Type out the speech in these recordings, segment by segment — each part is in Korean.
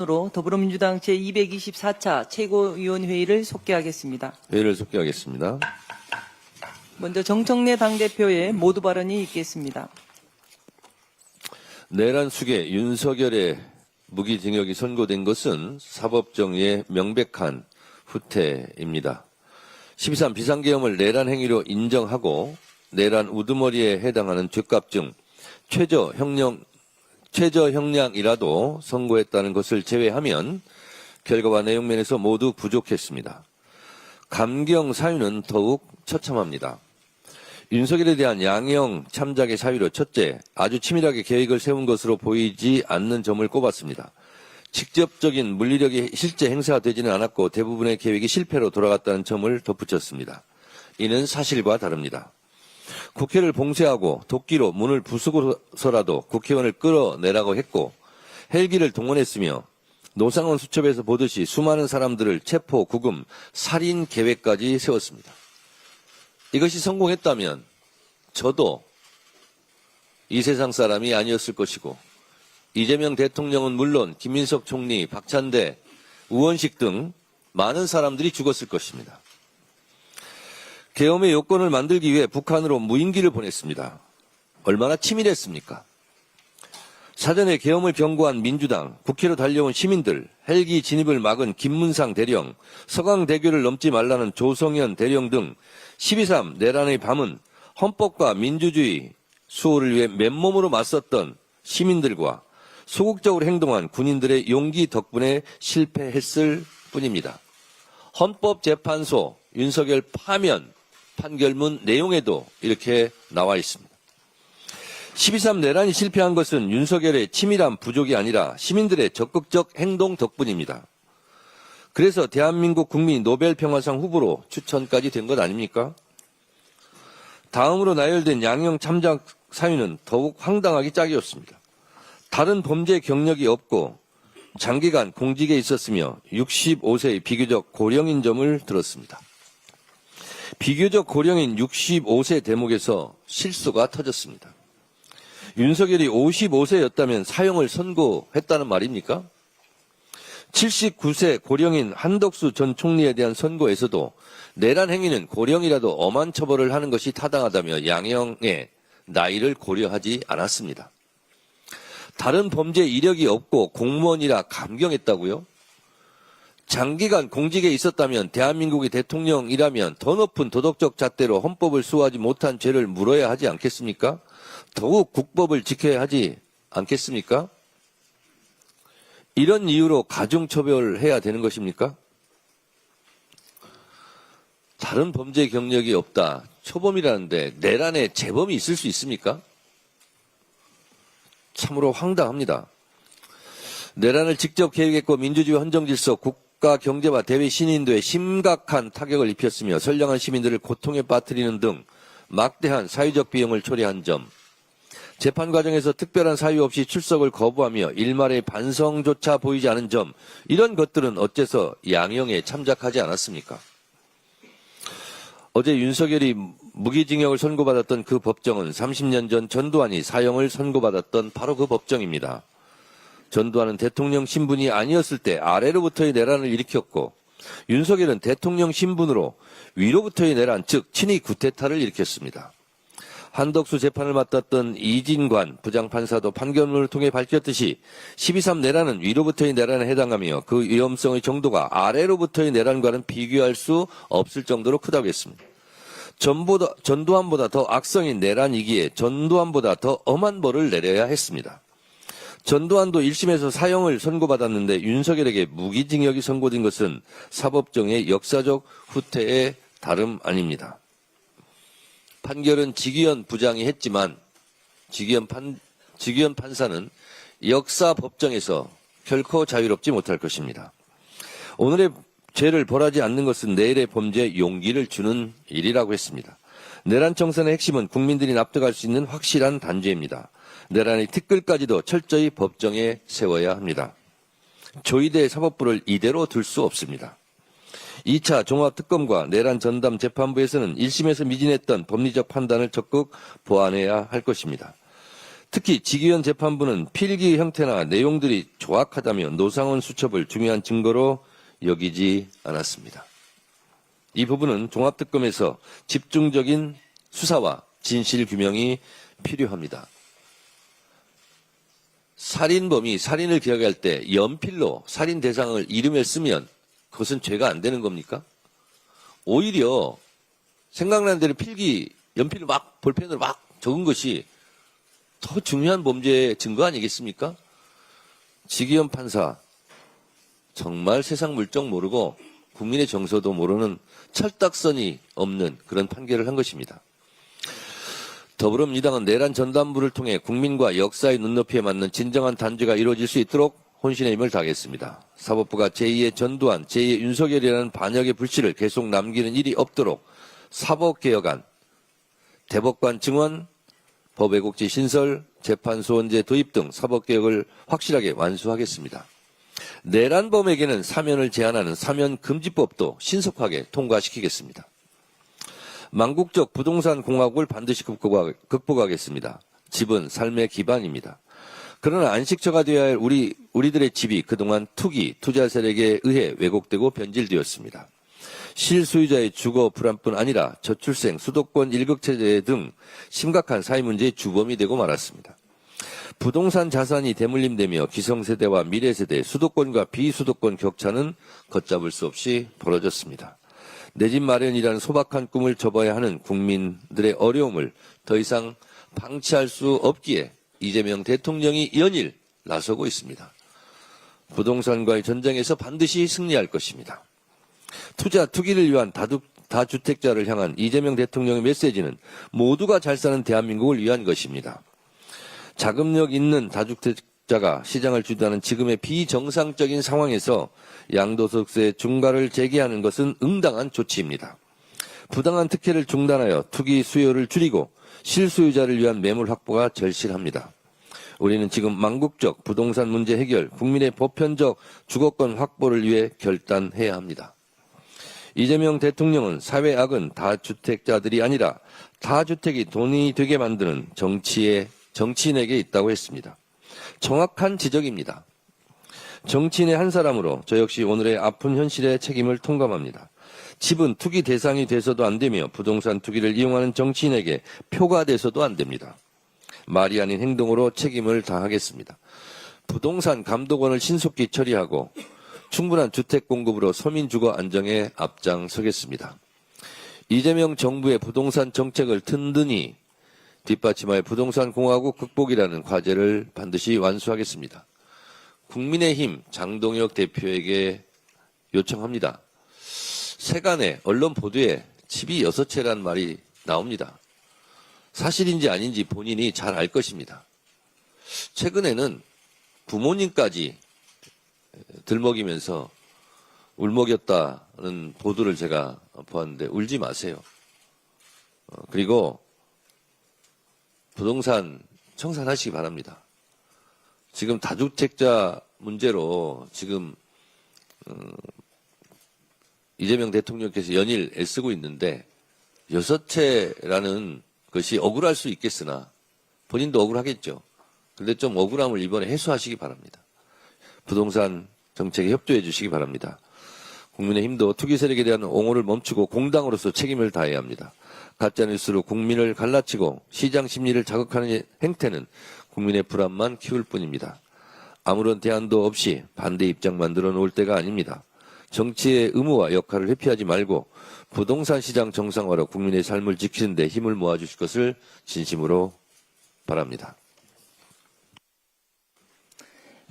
으로 더불어민주당 제224차 최고위원회의를 속개하겠습니다. 회의를 속개하겠습니다. 먼저 정청래 당대표의 모두 발언이 있겠습니다. 내란 수계 윤석열의 무기징역이 선고된 것은 사법정의의 명백한 후퇴입니다. 12.3 비상계엄을 내란 행위로 인정하고 내란 우두머리에 해당하는 죄값 중 최저 형량이라도 선고했다는 것을 제외하면 결과와 내용면에서 모두 부족했습니다. 감경 사유는 더욱 처참합니다. 윤석열에 대한 양형 참작의 사유로 첫째, 아주 치밀하게 계획을 세운 것으로 보이지 않는 점을 꼽았습니다. 직접적인 물리력이 실제 행사되지는 않았고 대부분의 계획이 실패로 돌아갔다는 점을 덧붙였습니다. 이는 사실과 다릅니다. 국회를 봉쇄하고 도끼로 문을 부수고서라도 국회의원을 끌어내라고 했고 헬기를 동원했으며 노상원 수첩에서 보듯이 수많은 사람들을 체포, 구금, 살인 계획까지 세웠습니다. 이것이 성공했다면 저도 이 세상 사람이 아니었을 것이고 이재명 대통령은 물론 김민석 총리, 박찬대, 우원식 등 많은 사람들이 죽었을 것입니다. 계엄의 요건을 만들기 위해 북한으로 무인기를 보냈습니다. 얼마나 치밀했습니까? 사전에 계엄을 경고한 민주당, 국회로 달려온 시민들, 헬기 진입을 막은 김문상 대령, 서강대교를 넘지 말라는 조성현 대령 등 12.3 내란의 밤은 헌법과 민주주의 수호를 위해 맨몸으로 맞섰던 시민들과 소극적으로 행동한 군인들의 용기 덕분에 실패했을 뿐입니다. 헌법재판소 윤석열 파면 판결문 내용에도 이렇게 나와 있습니다. 12.3 내란이 실패한 것은 윤석열의 치밀한 부족이 아니라 시민들의 적극적 행동 덕분입니다. 그래서 대한민국 국민이 노벨평화상 후보로 추천까지 된 것 아닙니까? 다음으로 나열된 양형 참작 사유는 더욱 황당하기 짝이었습니다. 다른 범죄 경력이 없고 장기간 공직에 있었으며 65세의 비교적 고령인 점을 들었습니다. 비교적 고령인 65세 대목에서 실수가 터졌습니다. 윤석열이 55세였다면 사형을 선고했다는 말입니까? 79세 고령인 한덕수 전 총리에 대한 선고에서도 내란 행위는 고령이라도 엄한 처벌을 하는 것이 타당하다며 양형의 나이를 고려하지 않았습니다. 다른 범죄 이력이 없고 공무원이라 감경했다고요? 장기간 공직에 있었다면 대한민국의 대통령이라면 더 높은 도덕적 잣대로 헌법을 수호하지 못한 죄를 물어야 하지 않겠습니까? 더욱 국법을 지켜야 하지 않겠습니까? 이런 이유로 가중처벌해야 되는 것입니까? 다른 범죄 경력이 없다. 초범이라는데 내란에 재범이 있을 수 있습니까? 참으로 황당합니다. 내란을 직접 계획했고 민주주의 헌정질서, 국가 경제와 대외 신인도에 심각한 타격을 입혔으며 선량한 시민들을 고통에 빠뜨리는 등 막대한 사회적 비용을 초래한 점, 재판 과정에서 특별한 사유 없이 출석을 거부하며 일말의 반성조차 보이지 않은 점, 이런 것들은 어째서 양형에 참작하지 않았습니까? 어제 윤석열이 무기징역을 선고받았던 그 법정은 30년 전 전두환이 사형을 선고받았던 바로 그 법정입니다. 전두환은 대통령 신분이 아니었을 때 아래로부터의 내란을 일으켰고 윤석열은 대통령 신분으로 위로부터의 내란, 즉 친위 쿠데타를 일으켰습니다. 한덕수 재판을 맡았던 이진관 부장판사도 판결문을 통해 밝혔듯이 12.3 내란은 위로부터의 내란에 해당하며 그 위험성의 정도가 아래로부터의 내란과는 비교할 수 없을 정도로 크다고 했습니다. 전두환보다 더 악성인 내란이기에 전두환보다 더 엄한 벌을 내려야 했습니다. 전두환도 1심에서 사형을 선고받았는데 윤석열에게 무기징역이 선고된 것은 사법정의 역사적 후퇴의 다름 아닙니다. 판결은 지기현 부장이 했지만 지기현 판사는 역사 법정에서 결코 자유롭지 못할 것입니다. 오늘의 죄를 벌하지 않는 것은 내일의 범죄에 용기를 주는 일이라고 했습니다. 내란 청산의 핵심은 국민들이 납득할 수 있는 확실한 단죄입니다. 내란의 티끌까지도 철저히 법정에 세워야 합니다. 조이대 사법부를 이대로 둘 수 없습니다. 2차 종합특검과 내란 전담 재판부에서는 1심에서 미진했던 법리적 판단을 적극 보완해야 할 것입니다. 특히 지기현 재판부는 필기 형태나 내용들이 조악하다며 노상원 수첩을 중요한 증거로 여기지 않았습니다. 이 부분은 종합특검에서 집중적인 수사와 진실 규명이 필요합니다. 살인범이 살인을 기억할 때 연필로 살인 대상을 이름에 쓰면 그것은 죄가 안 되는 겁니까? 오히려 생각나는 대로 필기 연필로 막 볼펜으로 막 적은 것이 더 중요한 범죄의 증거 아니겠습니까? 지기현 판사 정말 세상 물정 모르고 국민의 정서도 모르는 철딱선이 없는 그런 판결을 한 것입니다. 더불어민주당은 내란 전담부를 통해 국민과 역사의 눈높이에 맞는 진정한 단죄가 이루어질 수 있도록 혼신의 힘을 다하겠습니다. 사법부가 제2의 전두환, 제2의 윤석열이라는 반역의 불씨를 계속 남기는 일이 없도록 사법개혁안, 대법관 증원, 법외국지 신설, 재판소원제 도입 등 사법개혁을 확실하게 완수하겠습니다. 내란범에게는 사면을 제한하는 사면금지법도 신속하게 통과시키겠습니다. 망국적 부동산 공화국을 반드시 극복하겠습니다. 집은 삶의 기반입니다. 그러나 안식처가 되어야 할 우리들의 집이 그동안 투기, 투자 세력에 의해 왜곡되고 변질되었습니다. 실소유자의 주거 불안뿐 아니라 저출생, 수도권 일극체제 등 심각한 사회 문제의 주범이 되고 말았습니다. 부동산 자산이 대물림되며 기성세대와 미래세대, 수도권과 비수도권 격차는 걷잡을 수 없이 벌어졌습니다. 내 집 마련이라는 소박한 꿈을 접어야 하는 국민들의 어려움을 더 이상 방치할 수 없기에 이재명 대통령이 연일 나서고 있습니다. 부동산과의 전쟁에서 반드시 승리할 것입니다. 투기를 위한 다주택자를 향한 이재명 대통령의 메시지는 모두가 잘 사는 대한민국을 위한 것입니다. 자금력 있는 다주택자가 시장을 주도하는 지금의 비정상적인 상황에서 양도소득세 중과를 제기하는 것은 응당한 조치입니다. 부당한 특혜를 중단하여 투기 수요를 줄이고 실소유자를 위한 매물 확보가 절실합니다. 우리는 지금 망국적 부동산 문제 해결, 국민의 보편적 주거권 확보를 위해 결단해야 합니다. 이재명 대통령은 사회 악은 다주택자들이 아니라 다주택이 돈이 되게 만드는 정치인에게 있다고 했습니다. 정확한 지적입니다. 정치인의 한 사람으로 저 역시 오늘의 아픈 현실의 책임을 통감합니다. 집은 투기 대상이 돼서도 안 되며 부동산 투기를 이용하는 정치인에게 표가 돼서도 안 됩니다. 말이 아닌 행동으로 책임을 다하겠습니다. 부동산 감독원을 신속히 처리하고 충분한 주택 공급으로 서민 주거 안정에 앞장서겠습니다. 이재명 정부의 부동산 정책을 든든히 뒷받침하여 부동산 공화국 극복이라는 과제를 반드시 완수하겠습니다. 국민의힘 장동혁 대표에게 요청합니다. 세간의 언론 보도에 집이 6채란 말이 나옵니다. 사실인지 아닌지 본인이 잘 알 것입니다. 최근에는 부모님까지 들먹이면서 울먹였다는 보도를 제가 보았는데 울지 마세요. 그리고 부동산 청산하시기 바랍니다. 지금 다주택자 문제로 지금 이재명 대통령께서 연일 애쓰고 있는데 6채라는 것이 억울할 수 있겠으나 본인도 억울하겠죠. 그런데 좀 억울함을 이번에 해소하시기 바랍니다. 부동산 정책에 협조해 주시기 바랍니다. 국민의힘도 투기 세력에 대한 옹호를 멈추고 공당으로서 책임을 다해야 합니다. 가짜뉴스로 국민을 갈라치고 시장 심리를 자극하는 행태는 국민의 불안만 키울 뿐입니다. 아무런 대안도 없이 반대 입장 만들어 놓을 때가 아닙니다. 정치의 의무와 역할을 회피하지 말고 부동산 시장 정상화로 국민의 삶을 지키는 데 힘을 모아주실 것을 진심으로 바랍니다.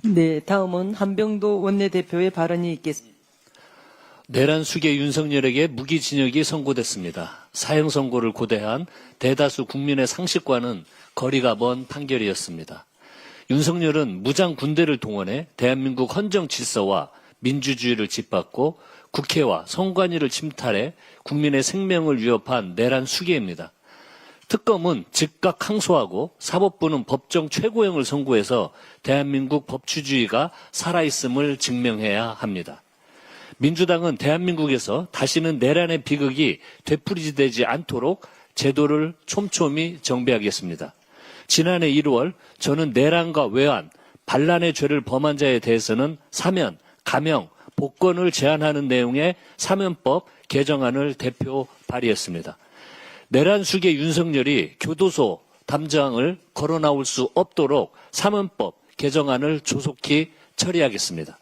네, 다음은 한병도 원내대표의 발언이 있겠습니다. 내란 수계 윤석열에게 무기징역이 선고됐습니다. 사형 선고를 고대한 대다수 국민의 상식과는 거리가 먼 판결이었습니다. 윤석열은 무장 군대를 동원해 대한민국 헌정 질서와 민주주의를 짓밟고 국회와 선관위를 침탈해 국민의 생명을 위협한 내란 수계입니다. 특검은 즉각 항소하고 사법부는 법정 최고형을 선고해서 대한민국 법치주의가 살아있음을 증명해야 합니다. 민주당은 대한민국에서 다시는 내란의 비극이 되풀이되지 않도록 제도를 촘촘히 정비하겠습니다. 지난해 1월 저는 내란과 외환, 반란의 죄를 범한 자에 대해서는 사면, 감형, 복권을 제한하는 내용의 사면법 개정안을 대표 발의했습니다. 내란 수계 윤석열이 교도소 담장을 걸어 나올 수 없도록 사면법 개정안을 조속히 처리하겠습니다.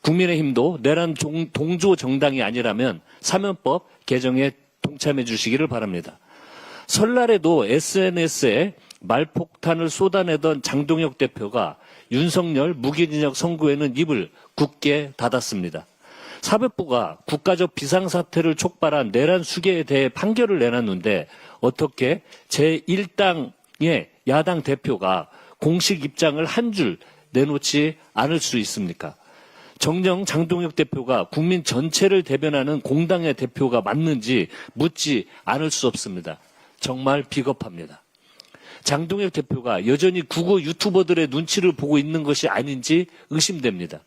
국민의힘도 내란 동조 정당이 아니라면 사면법 개정에 동참해 주시기를 바랍니다. 설날에도 SNS에 말폭탄을 쏟아내던 장동혁 대표가 윤석열 무기징역 선고에는 입을 굳게 닫았습니다. 사법부가 국가적 비상사태를 촉발한 내란 수계에 대해 판결을 내놨는데 어떻게 제1당의 야당 대표가 공식 입장을 한 줄 내놓지 않을 수 있습니까? 정녕 장동혁 대표가 국민 전체를 대변하는 공당의 대표가 맞는지 묻지 않을 수 없습니다. 정말 비겁합니다. 장동혁 대표가 여전히 국어 유튜버들의 눈치를 보고 있는 것이 아닌지 의심됩니다.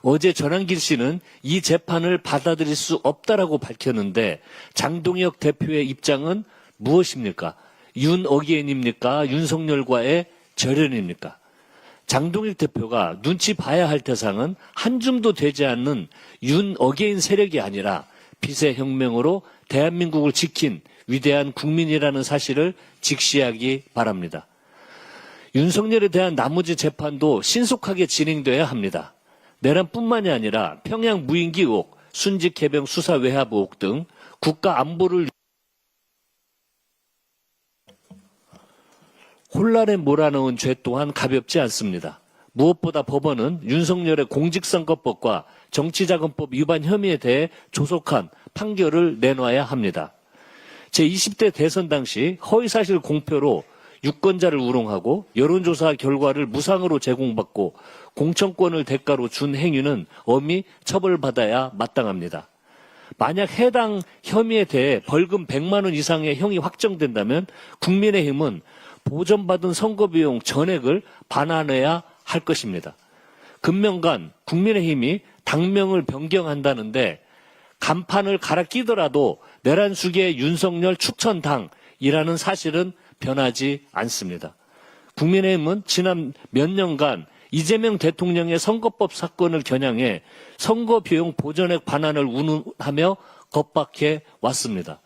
어제 전한길 씨는 이 재판을 받아들일 수 없다라고 밝혔는데 장동혁 대표의 입장은 무엇입니까? 윤어게인입니까? 윤석열과의 절연입니까? 장동혁 대표가 눈치 봐야 할 대상은 한 줌도 되지 않는 윤어게인 세력이 아니라 빚의 혁명으로 대한민국을 지킨 위대한 국민이라는 사실을 직시하기 바랍니다. 윤석열에 대한 나머지 재판도 신속하게 진행돼야 합니다. 내란뿐만이 아니라 평양 무인기 의혹, 순직 해병 수사 외압 의혹 등 국가 안보를 혼란에 몰아넣은 죄 또한 가볍지 않습니다. 무엇보다 법원은 윤석열의 공직선거법과 정치자금법 위반 혐의에 대해 조속한 판결을 내놔야 합니다. 제20대 대선 당시 허위사실 공표로 유권자를 우롱하고 여론조사 결과를 무상으로 제공받고 공천권을 대가로 준 행위는 엄히 처벌받아야 마땅합니다. 만약 해당 혐의에 대해 벌금 100만 원 이상의 형이 확정된다면 국민의힘은 보전받은 선거비용 전액을 반환해야 할 것입니다. 금명간 국민의힘이 당명을 변경한다는데 간판을 갈아 끼더라도 내란 수계 윤석열 축천당이라는 사실은 변하지 않습니다. 국민의힘은 지난 몇 년간 이재명 대통령의 선거법 사건을 겨냥해 선거비용 보전액 반환을 운운하며 겁박해 왔습니다.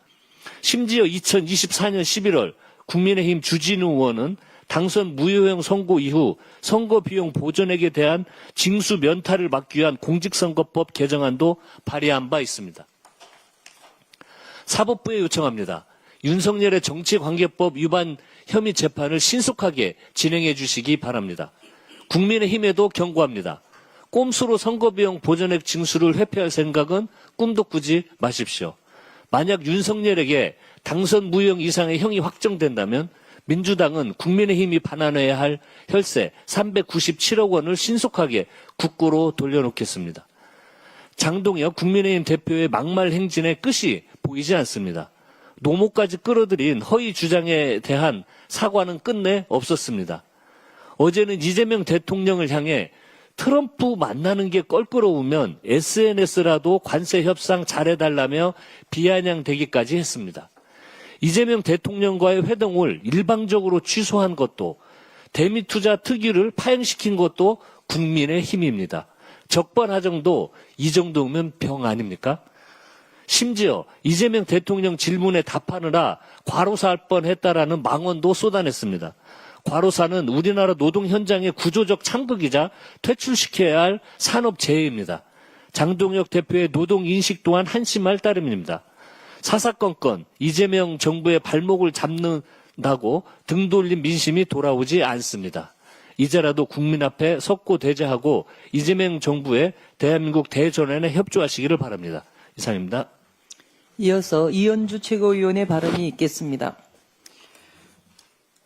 심지어 2024년 11월 국민의힘 주진우 의원은 당선 무효형 선고 이후 선거비용 보전액에 대한 징수 면탈을 막기 위한 공직선거법 개정안도 발의한 바 있습니다. 사법부에 요청합니다. 윤석열의 정치관계법 위반 혐의 재판을 신속하게 진행해 주시기 바랍니다. 국민의힘에도 경고합니다. 꼼수로 선거비용 보전액 징수를 회피할 생각은 꿈도 꾸지 마십시오. 만약 윤석열에게 당선 무효형 이상의 형이 확정된다면 민주당은 국민의힘이 반환해야 할 혈세 397억 원을 신속하게 국고로 돌려놓겠습니다. 장동혁 국민의힘 대표의 막말 행진의 끝이 보이지 않습니다. 노모까지 끌어들인 허위 주장에 대한 사과는 끝내 없었습니다. 어제는 이재명 대통령을 향해 트럼프 만나는 게 껄끄러우면 SNS라도 관세 협상 잘해달라며 비아냥대기까지 했습니다. 이재명 대통령과의 회동을 일방적으로 취소한 것도 대미투자 특위를 파행시킨 것도 국민의 힘입니다. 적반하장도 이 정도면 병 아닙니까? 심지어 이재명 대통령 질문에 답하느라 과로사할 뻔했다라는 망언도 쏟아냈습니다. 과로사는 우리나라 노동 현장의 구조적 창극이자 퇴출시켜야 할 산업재해입니다. 장동혁 대표의 노동 인식 또한 한심할 따름입니다. 사사건건 이재명 정부의 발목을 잡는다고 등 돌린 민심이 돌아오지 않습니다. 이제라도 국민 앞에 섰고 대제하고 이재명 정부의 대한민국 대전환에 협조하시기를 바랍니다. 이상입니다. 이어서 이현주 최고위원의 발언이 있겠습니다.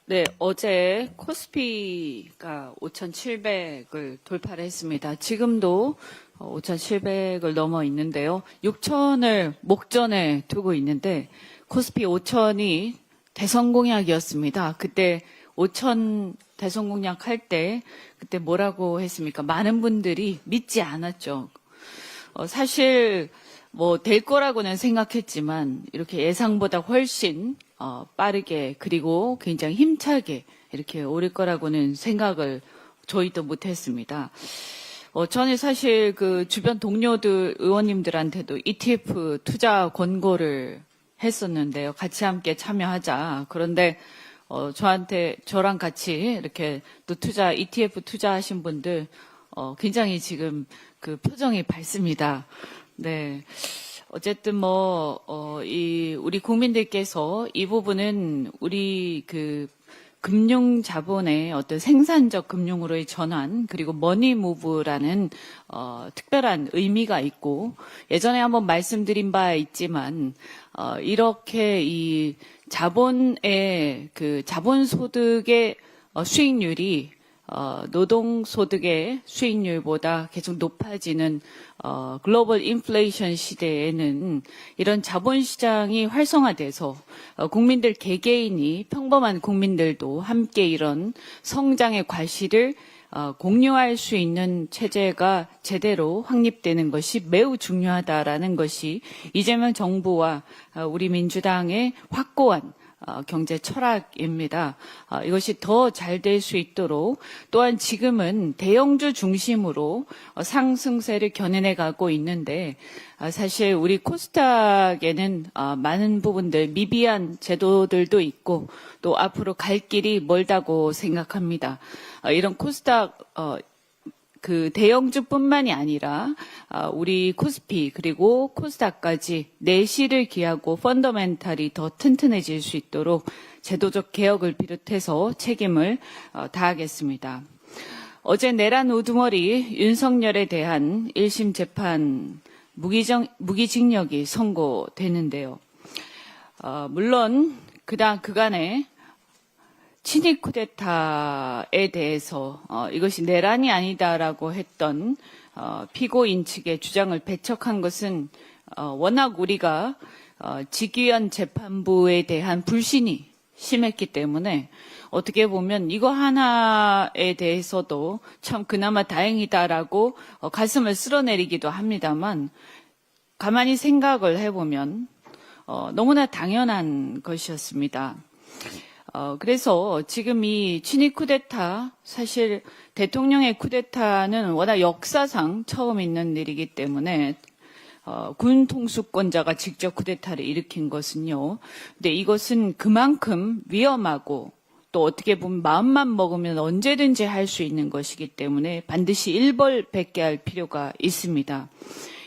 네, 어제 코스피가 5,700을 돌파를 했습니다. 지금도 5,700을 넘어 있는데요. 6,000을 목전에 두고 있는데 코스피 5,000이 대선 공약이었습니다. 그때 5,000 대선 공약 할 때 그때 뭐라고 했습니까? 많은 분들이 믿지 않았죠. 사실 뭐 될 거라고는 생각했지만 이렇게 예상보다 훨씬 빠르게 그리고 굉장히 힘차게 이렇게 오를 거라고는 생각을 저희도 못했습니다. 저는 사실 그 주변 동료들 의원님들한테도 ETF 투자 권고를 했었는데요. 같이 함께 참여하자. 그런데 저랑 같이 이렇게 또 ETF 투자하신 분들 굉장히 지금 그 표정이 밝습니다. 네. 어쨌든 우리 국민들께서 이 부분은 우리 그 금융 자본의 어떤 생산적 금융으로의 전환, 그리고 머니무브라는, 특별한 의미가 있고, 예전에 한번 말씀드린 바 있지만, 이렇게 이 자본의 자본소득의 수익률이 노동소득의 수익률보다 계속 높아지는 글로벌 인플레이션 시대에는 이런 자본시장이 활성화돼서 국민들 개개인이 평범한 국민들도 함께 이런 성장의 과실을 공유할 수 있는 체제가 제대로 확립되는 것이 매우 중요하다라는 것이 이재명 정부와 우리 민주당의 확고한 경제 철학입니다. 이것이 더 잘 될 수 있도록 또한 지금은 대형주 중심으로 상승세를 견인해 가고 있는데 사실 우리 코스닥에는 많은 부분들 미비한 제도들도 있고 또 앞으로 갈 길이 멀다고 생각합니다. 이런 코스닥 그 대형주뿐만이 아니라 우리 코스피 그리고 코스닥까지 내실을 기하고 펀더멘탈이 더 튼튼해질 수 있도록 제도적 개혁을 비롯해서 책임을 다하겠습니다. 어제 내란 우두머리 윤석열에 대한 1심 재판 무기징역이 선고되는데요. 물론 그간에 친위 쿠데타에 대해서 이것이 내란이 아니다라고 했던 피고인 측의 주장을 배척한 것은 워낙 우리가 직위원 재판부에 대한 불신이 심했기 때문에 어떻게 보면 이거 하나에 대해서도 참 그나마 다행이다라고 가슴을 쓸어내리기도 합니다만 가만히 생각을 해보면 너무나 당연한 것이었습니다. 그래서 지금 이 친위 쿠데타, 사실 대통령의 쿠데타는 워낙 역사상 처음 있는 일이기 때문에 군 통수권자가 직접 쿠데타를 일으킨 것은요. 근데 이것은 그만큼 위험하고 또 어떻게 보면 마음만 먹으면 언제든지 할 수 있는 것이기 때문에 반드시 일벌백계 할 필요가 있습니다.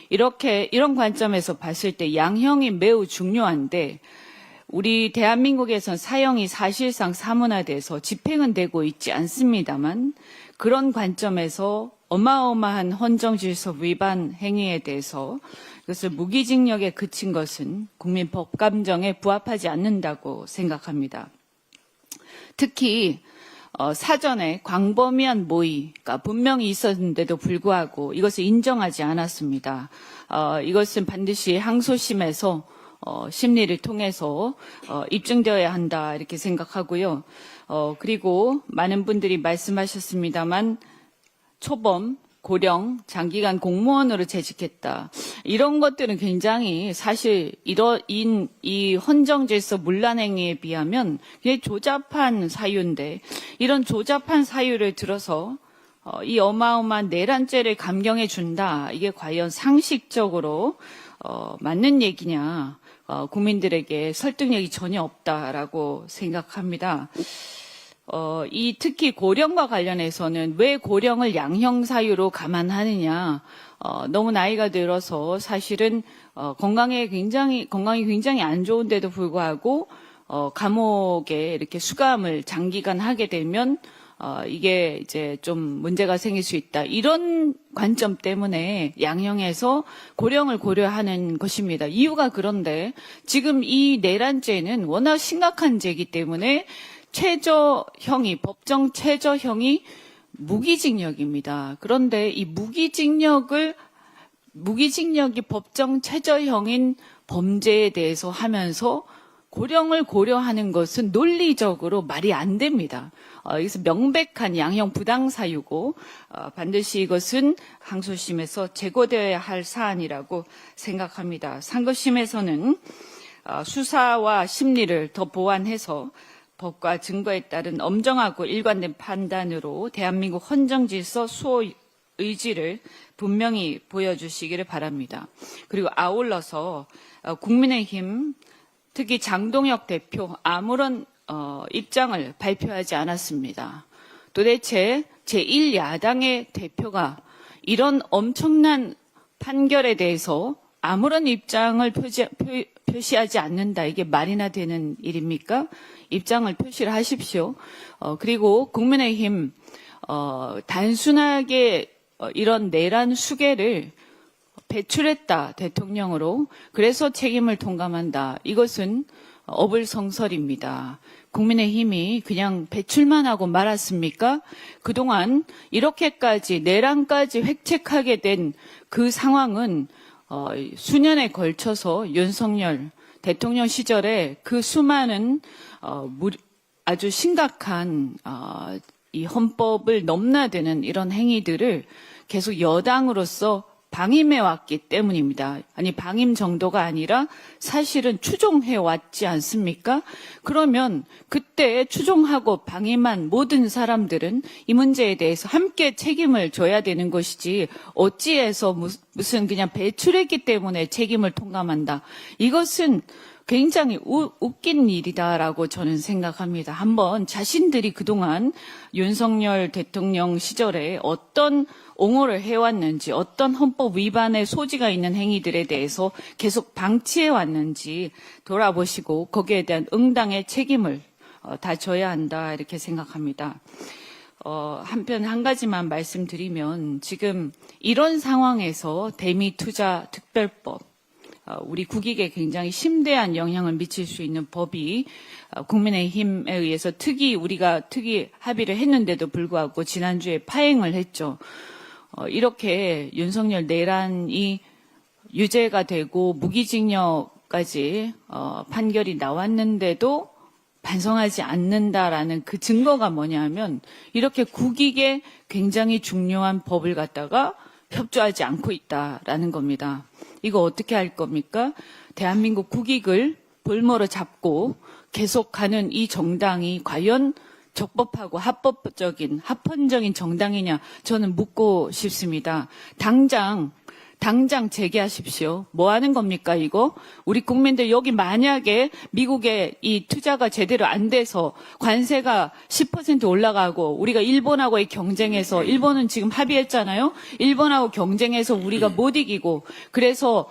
이런 관점에서 봤을 때 양형이 매우 중요한데 우리 대한민국에선 사형이 사실상 사문화돼서 집행은 되고 있지 않습니다만 그런 관점에서 어마어마한 헌정질서 위반 행위에 대해서 이것을 무기징역에 그친 것은 국민 법감정에 부합하지 않는다고 생각합니다. 특히 사전에 광범위한 모의가 분명히 있었는데도 불구하고 이것을 인정하지 않았습니다. 이것은 반드시 항소심에서 심리를 통해서 입증되어야 한다 이렇게 생각하고요. 그리고 많은 분들이 말씀하셨습니다만 초범, 고령, 장기간 공무원으로 재직했다. 이런 것들은 굉장히 사실 이 헌정질서 문란행위에 비하면 굉장히 조잡한 사유인데 이런 조잡한 사유를 들어서 이 어마어마한 내란죄를 감경해 준다. 이게 과연 상식적으로 맞는 얘기냐. 국민들에게 설득력이 전혀 없다라고 생각합니다. 특히 고령과 관련해서는 왜 고령을 양형 사유로 감안하느냐. 너무 나이가 들어서 사실은 건강이 굉장히 안 좋은데도 불구하고 감옥에 이렇게 수감을 장기간 하게 되면 이게 이제 좀 문제가 생길 수 있다. 이런 관점 때문에 양형에서 고령을 고려하는 것입니다. 이유가 그런데 지금 이 내란죄는 워낙 심각한 죄이기 때문에 법정 최저형이 무기징역입니다. 그런데 이 무기징역이 법정 최저형인 범죄에 대해서 하면서 고령을 고려하는 것은 논리적으로 말이 안 됩니다. 여기서 명백한 양형 부당 사유고 반드시 이것은 항소심에서 제거되어야 할 사안이라고 생각합니다. 상고심에서는 수사와 심리를 더 보완해서 법과 증거에 따른 엄정하고 일관된 판단으로 대한민국 헌정질서 수호 의지를 분명히 보여주시기를 바랍니다. 그리고 아울러서 국민의힘 특히 장동혁 대표 아무런 입장을 발표하지 않았습니다. 도대체 제1야당의 대표가 이런 엄청난 판결에 대해서 아무런 입장을 표시하지 않는다. 이게 말이나 되는 일입니까? 입장을 표시를 하십시오. 그리고 국민의힘 단순하게 이런 내란 수계를 배출했다, 대통령으로. 그래서 책임을 통감한다. 이것은 어불성설입니다. 국민의힘이 그냥 배출만 하고 말았습니까? 그동안 이렇게까지 내란까지 획책하게 된 그 상황은 수년에 걸쳐서 윤석열 대통령 시절에 그 수많은 아주 심각한 이 헌법을 넘나드는 이런 행위들을 계속 여당으로서 방임해 왔기 때문입니다. 아니 방임 정도가 아니라 사실은 추종해 왔지 않습니까? 그러면 그때 추종하고 방임한 모든 사람들은 이 문제에 대해서 함께 책임을 져야 되는 것이지 어찌해서 무슨 그냥 배출했기 때문에 책임을 통감한다. 이것은 굉장히 웃긴 일이다라고 저는 생각합니다. 한번 자신들이 그동안 윤석열 대통령 시절에 어떤 옹호를 해왔는지, 어떤 헌법 위반의 소지가 있는 행위들에 대해서 계속 방치해왔는지 돌아보시고 거기에 대한 응당의 책임을 다 져야 한다 이렇게 생각합니다. 한편 한 가지만 말씀드리면 지금 이런 상황에서 대미투자특별법 우리 국익에 굉장히 심대한 영향을 미칠 수 있는 법이 국민의힘에 의해서 우리가 특위 합의를 했는데도 불구하고 지난주에 파행을 했죠. 이렇게 윤석열 내란이 유죄가 되고 무기징역까지 판결이 나왔는데도 반성하지 않는다라는 그 증거가 뭐냐면 이렇게 국익에 굉장히 중요한 법을 갖다가 협조하지 않고 있다라는 겁니다. 이거 어떻게 할 겁니까? 대한민국 국익을 볼모로 잡고 계속 가는 이 정당이 과연 적법하고 합헌적인 정당이냐 저는 묻고 싶습니다. 당장 재개하십시오. 뭐 하는 겁니까 이거? 우리 국민들 여기 만약에 미국에 이 투자가 제대로 안 돼서 관세가 10% 올라가고 우리가 일본하고의 경쟁에서 일본은 지금 합의했잖아요. 일본하고 경쟁해서 우리가 못 이기고 그래서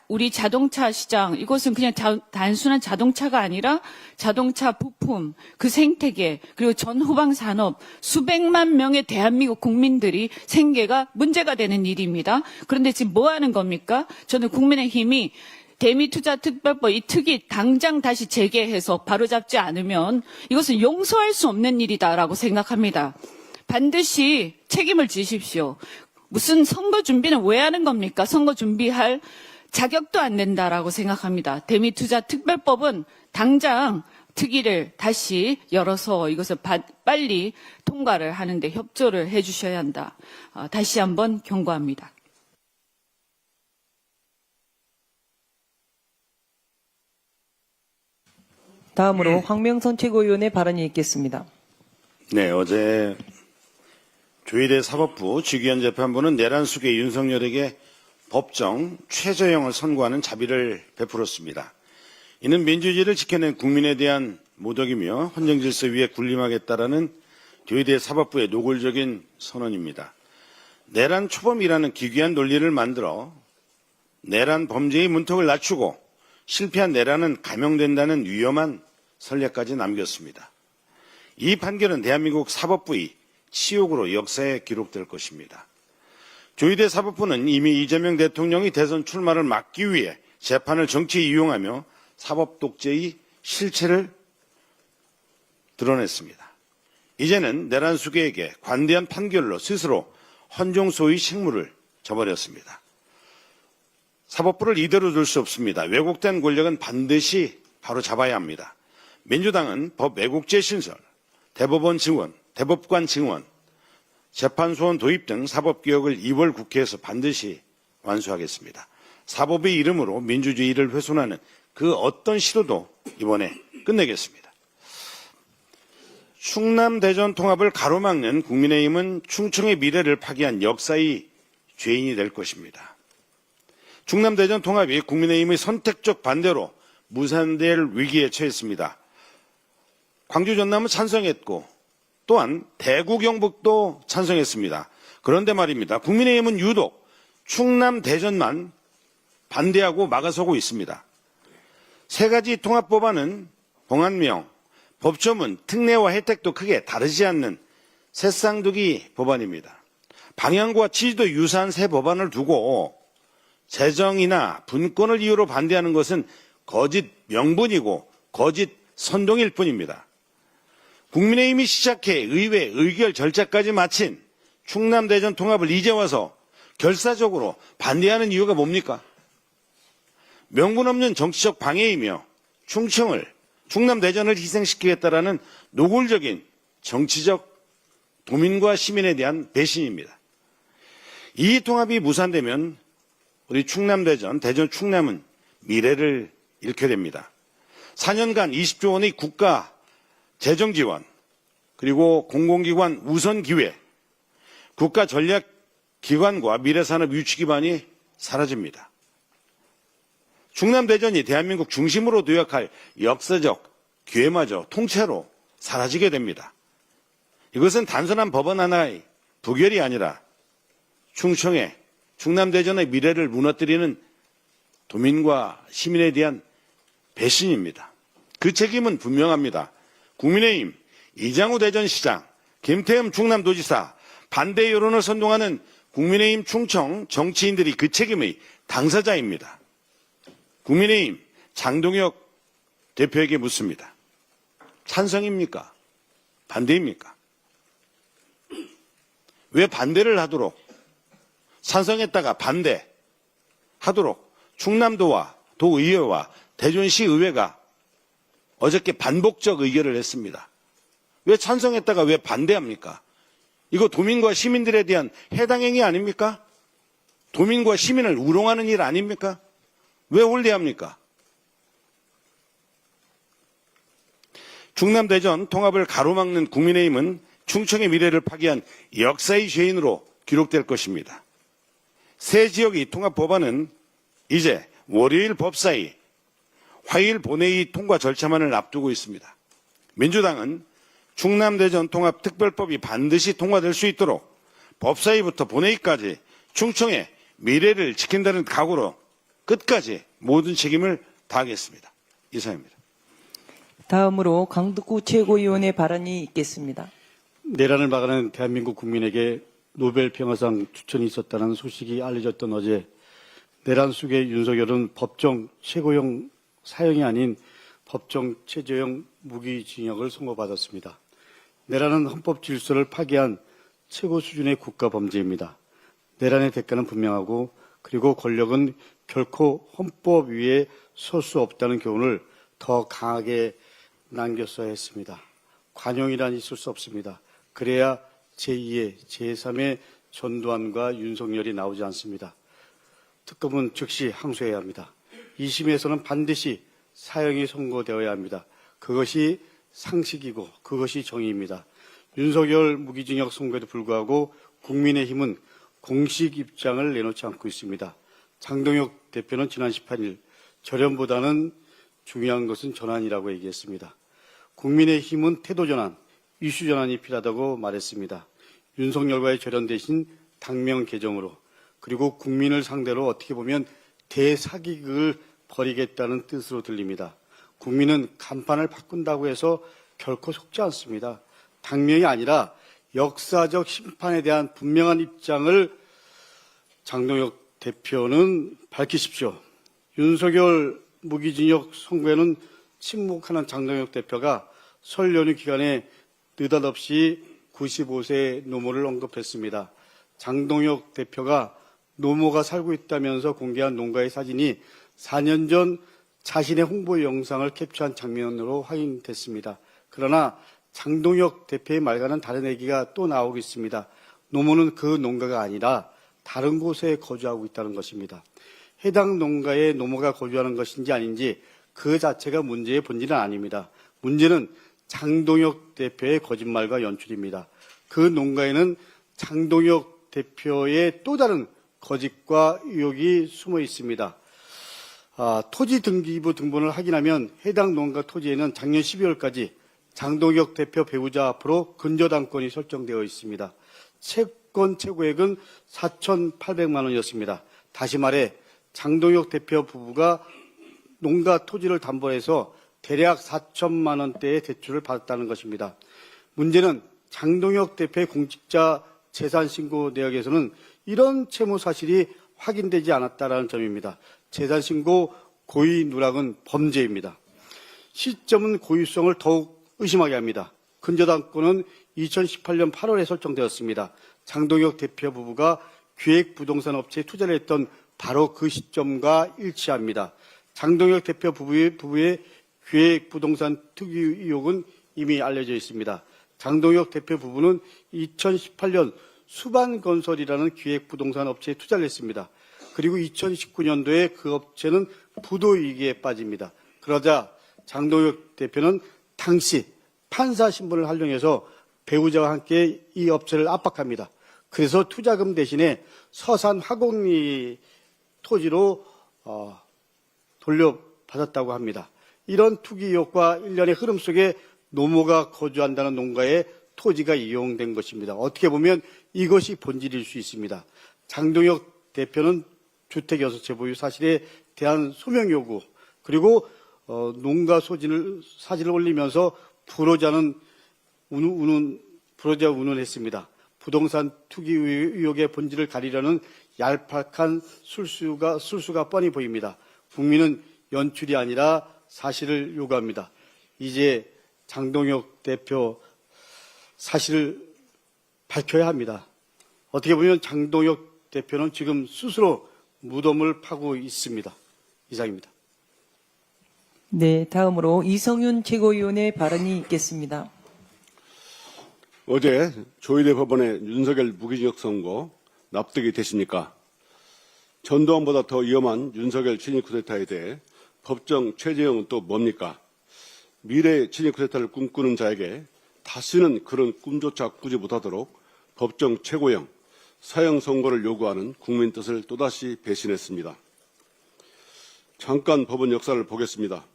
우리 자동차 시장 이것은 그냥 단순한 자동차가 아니라 자동차 부품 그 생태계 그리고 전후방 산업 수백만 명의 대한민국 국민들이 생계가 문제가 되는 일입니다. 그런데 지금 뭐 하는 겁니까? 저는 국민의힘이 대미투자특별법 이 특위 당장 다시 재개해서 바로잡지 않으면 이것은 용서할 수 없는 일이다라고 생각합니다. 반드시 책임을 지십시오. 무슨 선거 준비는 왜 하는 겁니까? 선거 준비할 자격도 안 된다라고 생각합니다. 대미투자특별법은 당장 특위를 다시 열어서 이것을 빨리 통과를 하는데 협조를 해 주셔야 한다. 다시 한번 경고합니다. 다음으로 황명선 최고위원의 발언이 있겠습니다. 네, 어제 조희대 사법부 주기현 재판부는 내란 수괴 윤석열에게 법정 최저형을 선고하는 자비를 베풀었습니다. 이는 민주주의를 지켜낸 국민에 대한 모독이며 헌정질서 위에 군림하겠다라는 조희대 사법부의 노골적인 선언입니다. 내란 초범이라는 기괴한 논리를 만들어 내란 범죄의 문턱을 낮추고 실패한 내란은 감형된다는 위험한 선례까지 남겼습니다. 이 판결은 대한민국 사법부의 치욕으로 역사에 기록될 것입니다. 조희대 사법부는 이미 이재명 대통령이 대선 출마를 막기 위해 재판을 정치에 이용하며 사법 독재의 실체를 드러냈습니다. 이제는 내란 수괴에게 관대한 판결로 스스로 헌정소의 식물을 저버렸습니다. 사법부를 이대로 둘 수 없습니다. 왜곡된 권력은 반드시 바로 잡아야 합니다. 민주당은 법 왜곡죄 신설, 대법원 증원, 대법관 증원, 재판소원 도입 등 사법개혁을 2월 국회에서 반드시 완수하겠습니다. 사법의 이름으로 민주주의를 훼손하는 그 어떤 시도도 이번에 끝내겠습니다. 충남 대전 통합을 가로막는 국민의힘은 충청의 미래를 파기한 역사의 죄인이 될 것입니다. 충남 대전 통합이 국민의힘의 선택적 반대로 무산될 위기에 처했습니다. 광주 전남은 찬성했고 또한 대구 경북도 찬성했습니다. 그런데 말입니다. 국민의힘은 유독 충남 대전만 반대하고 막아서고 있습니다. 세 가지 통합법안은 봉안명, 법조문, 특례와 혜택도 크게 다르지 않는 새쌍두기 법안입니다. 방향과 취지도 유사한 새 법안을 두고 재정이나 분권을 이유로 반대하는 것은 거짓 명분이고 거짓 선동일 뿐입니다. 국민의힘이 시작해 의회 의결 절차까지 마친 충남 대전 통합을 이제 와서 결사적으로 반대하는 이유가 뭡니까? 명분 없는 정치적 방해이며 충남 대전을 희생시키겠다라는 노골적인 정치적 도민과 시민에 대한 배신입니다. 이 통합이 무산되면 우리 충남 대전, 대전 충남은 미래를 잃게 됩니다. 4년간 20조 원의 국가 재정 지원, 그리고 공공기관 우선 기회, 국가 전략기관과 미래산업 유치기반이 사라집니다. 충남 대전이 대한민국 중심으로 도약할 역사적 기회마저 통째로 사라지게 됩니다. 이것은 단순한 법안 하나의 부결이 아니라 충남 대전의 미래를 무너뜨리는 도민과 시민에 대한 배신입니다. 그 책임은 분명합니다. 국민의힘 이장우 대전시장, 김태흠 충남도지사, 반대 여론을 선동하는 국민의힘 충청 정치인들이 그 책임의 당사자입니다. 국민의힘 장동혁 대표에게 묻습니다. 찬성입니까? 반대입니까? 왜 반대를 하도록 찬성했다가 반대하도록 충남도와 도의회와 대전시 의회가 어저께 반복적 의결을 했습니다. 왜 찬성했다가 왜 반대합니까? 이거 도민과 시민들에 대한 해당행위 아닙니까? 도민과 시민을 우롱하는 일 아닙니까? 왜 올리합니까? 충남 대전 통합을 가로막는 국민의힘은 충청의 미래를 파기한 역사의 죄인으로 기록될 것입니다. 새 지역의 통합 법안은 이제 월요일 법사위, 화요일 본회의 통과 절차만을 앞두고 있습니다. 민주당은 충남 대전 통합 특별법이 반드시 통과될 수 있도록 법사위부터 본회의까지 충청의 미래를 지킨다는 각오로 끝까지 모든 책임을 다하겠습니다. 이상입니다. 다음으로 강덕구 최고위원의 발언이 있겠습니다. 내란을 막아낸 대한민국 국민에게 노벨 평화상 추천이 있었다는 소식이 알려졌던 어제 내란 속의 윤석열은 법정 최고형 사형이 아닌 법정 최저형 무기징역을 선고받았습니다. 내란은 헌법 질서를 파기한 최고 수준의 국가 범죄입니다. 내란의 대가는 분명하고 그리고 권력은 결코 헌법 위에 설 수 없다는 교훈을 더 강하게 남겼어야 했습니다. 관용이란 있을 수 없습니다. 그래야 제2의, 제3의 전두환과 윤석열이 나오지 않습니다. 특검은 즉시 항소해야 합니다. 2심에서는 반드시 사형이 선고되어야 합니다. 그것이 상식이고 그것이 정의입니다. 윤석열 무기징역 선고에도 불구하고 국민의힘은 공식 입장을 내놓지 않고 있습니다. 장동혁 대표는 지난 18일 절연보다는 중요한 것은 전환이라고 얘기했습니다. 국민의힘은 태도 전환, 이슈 전환이 필요하다고 말했습니다. 윤석열과의 절연 대신 당명 개정으로 그리고 국민을 상대로 어떻게 보면 대사기극을 벌이겠다는 뜻으로 들립니다. 국민은 간판을 바꾼다고 해서 결코 속지 않습니다. 당명이 아니라 역사적 심판에 대한 분명한 입장을 장동혁 대표는 밝히십시오. 윤석열 무기징역 선고에는 침묵하는 장동혁 대표가 설 연휴 기간에 느닷없이 95세 노모를 언급했습니다. 장동혁 대표가 노모가 살고 있다면서 공개한 농가의 사진이 4년 전 자신의 홍보 영상을 캡처한 장면으로 확인됐습니다. 그러나 장동혁 대표의 말과는 다른 얘기가 또 나오고 있습니다. 노무는 그 농가가 아니라 다른 곳에 거주하고 있다는 것입니다. 해당 농가에 노무가 거주하는 것인지 아닌지 그 자체가 문제의 본질은 아닙니다. 문제는 장동혁 대표의 거짓말과 연출입니다. 그 농가에는 장동혁 대표의 또 다른 거짓과 의혹이 숨어 있습니다. 토지 등기부 등본을 확인하면 해당 농가 토지에는 작년 12월까지 장동혁 대표 배우자 앞으로 근저당권이 설정되어 있습니다. 채권 최고액은 4,800만 원이었습니다. 다시 말해 장동혁 대표 부부가 농가 토지를 담보해서 대략 4천만 원대의 대출을 받았다는 것입니다. 문제는 장동혁 대표의 공직자 재산신고 내역에서는 이런 채무 사실이 확인되지 않았다는 점입니다. 재산신고 고의 누락은 범죄입니다. 시점은 고의성을 더욱 의심하게 합니다. 근저당권은 2018년 8월에 설정되었습니다. 장동혁 대표 부부가 기획부동산 업체에 투자를 했던 바로 그 시점과 일치합니다. 장동혁 대표 부부의 기획부동산 투기 의혹은 이미 알려져 있습니다. 장동혁 대표 부부는 2018년 수반건설이라는 기획부동산 업체에 투자를 했습니다. 그리고 2019년도에 그 업체는 부도위기에 빠집니다. 그러자 장동혁 대표는 당시 판사 신분을 활용해서 배우자와 함께 이 업체를 압박합니다. 그래서 투자금 대신에 서산 화곡리 토지로 돌려받았다고 합니다. 이런 투기 의혹과 일련의 흐름 속에 노모가 거주한다는 농가의 토지가 이용된 것입니다. 어떻게 보면 이것이 본질일 수 있습니다. 장동혁 대표는 주택 6채 보유 사실에 대한 소명 요구, 그리고 농가 사진을 올리면서 불호자는 운운했습니다. 부동산 투기 의혹의 본질을 가리려는 얄팍한 술수가 뻔히 보입니다. 국민은 연출이 아니라 사실을 요구합니다. 이제 장동혁 대표 사실을 밝혀야 합니다. 어떻게 보면 장동혁 대표는 지금 스스로 무덤을 파고 있습니다. 이상입니다. 네, 다음으로 이성윤 최고위원의 발언이 있겠습니다. 어제 조희대 법원의 윤석열 무기징역 선고 납득이 되십니까? 전두환보다 더 위험한 윤석열 친일 쿠데타에 대해 법정 최재형은 또 뭡니까? 미래의 친일 쿠데타를 꿈꾸는 자에게 다시는 그런 꿈조차 꾸지 못하도록 법정 최고형, 사형 선고를 요구하는 국민 뜻을 또다시 배신했습니다. 잠깐 법원 역사를 보겠습니다.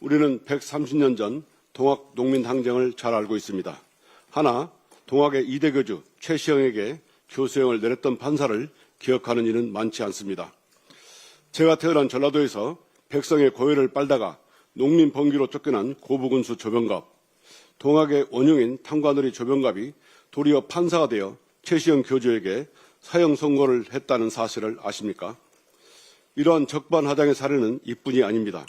우리는 130년 전 동학 농민항쟁을 잘 알고 있습니다. 하나, 동학의 2대 교주 최시영에게 교수형을 내렸던 판사를 기억하는 이는 많지 않습니다. 제가 태어난 전라도에서 백성의 고열을 빨다가 농민 번기로 쫓겨난 고부군수 조병갑, 동학의 원흉인 탕관우리 조병갑이 도리어 판사가 되어 최시영 교주에게 사형 선고를 했다는 사실을 아십니까? 이러한 적반하장의 사례는 이뿐이 아닙니다.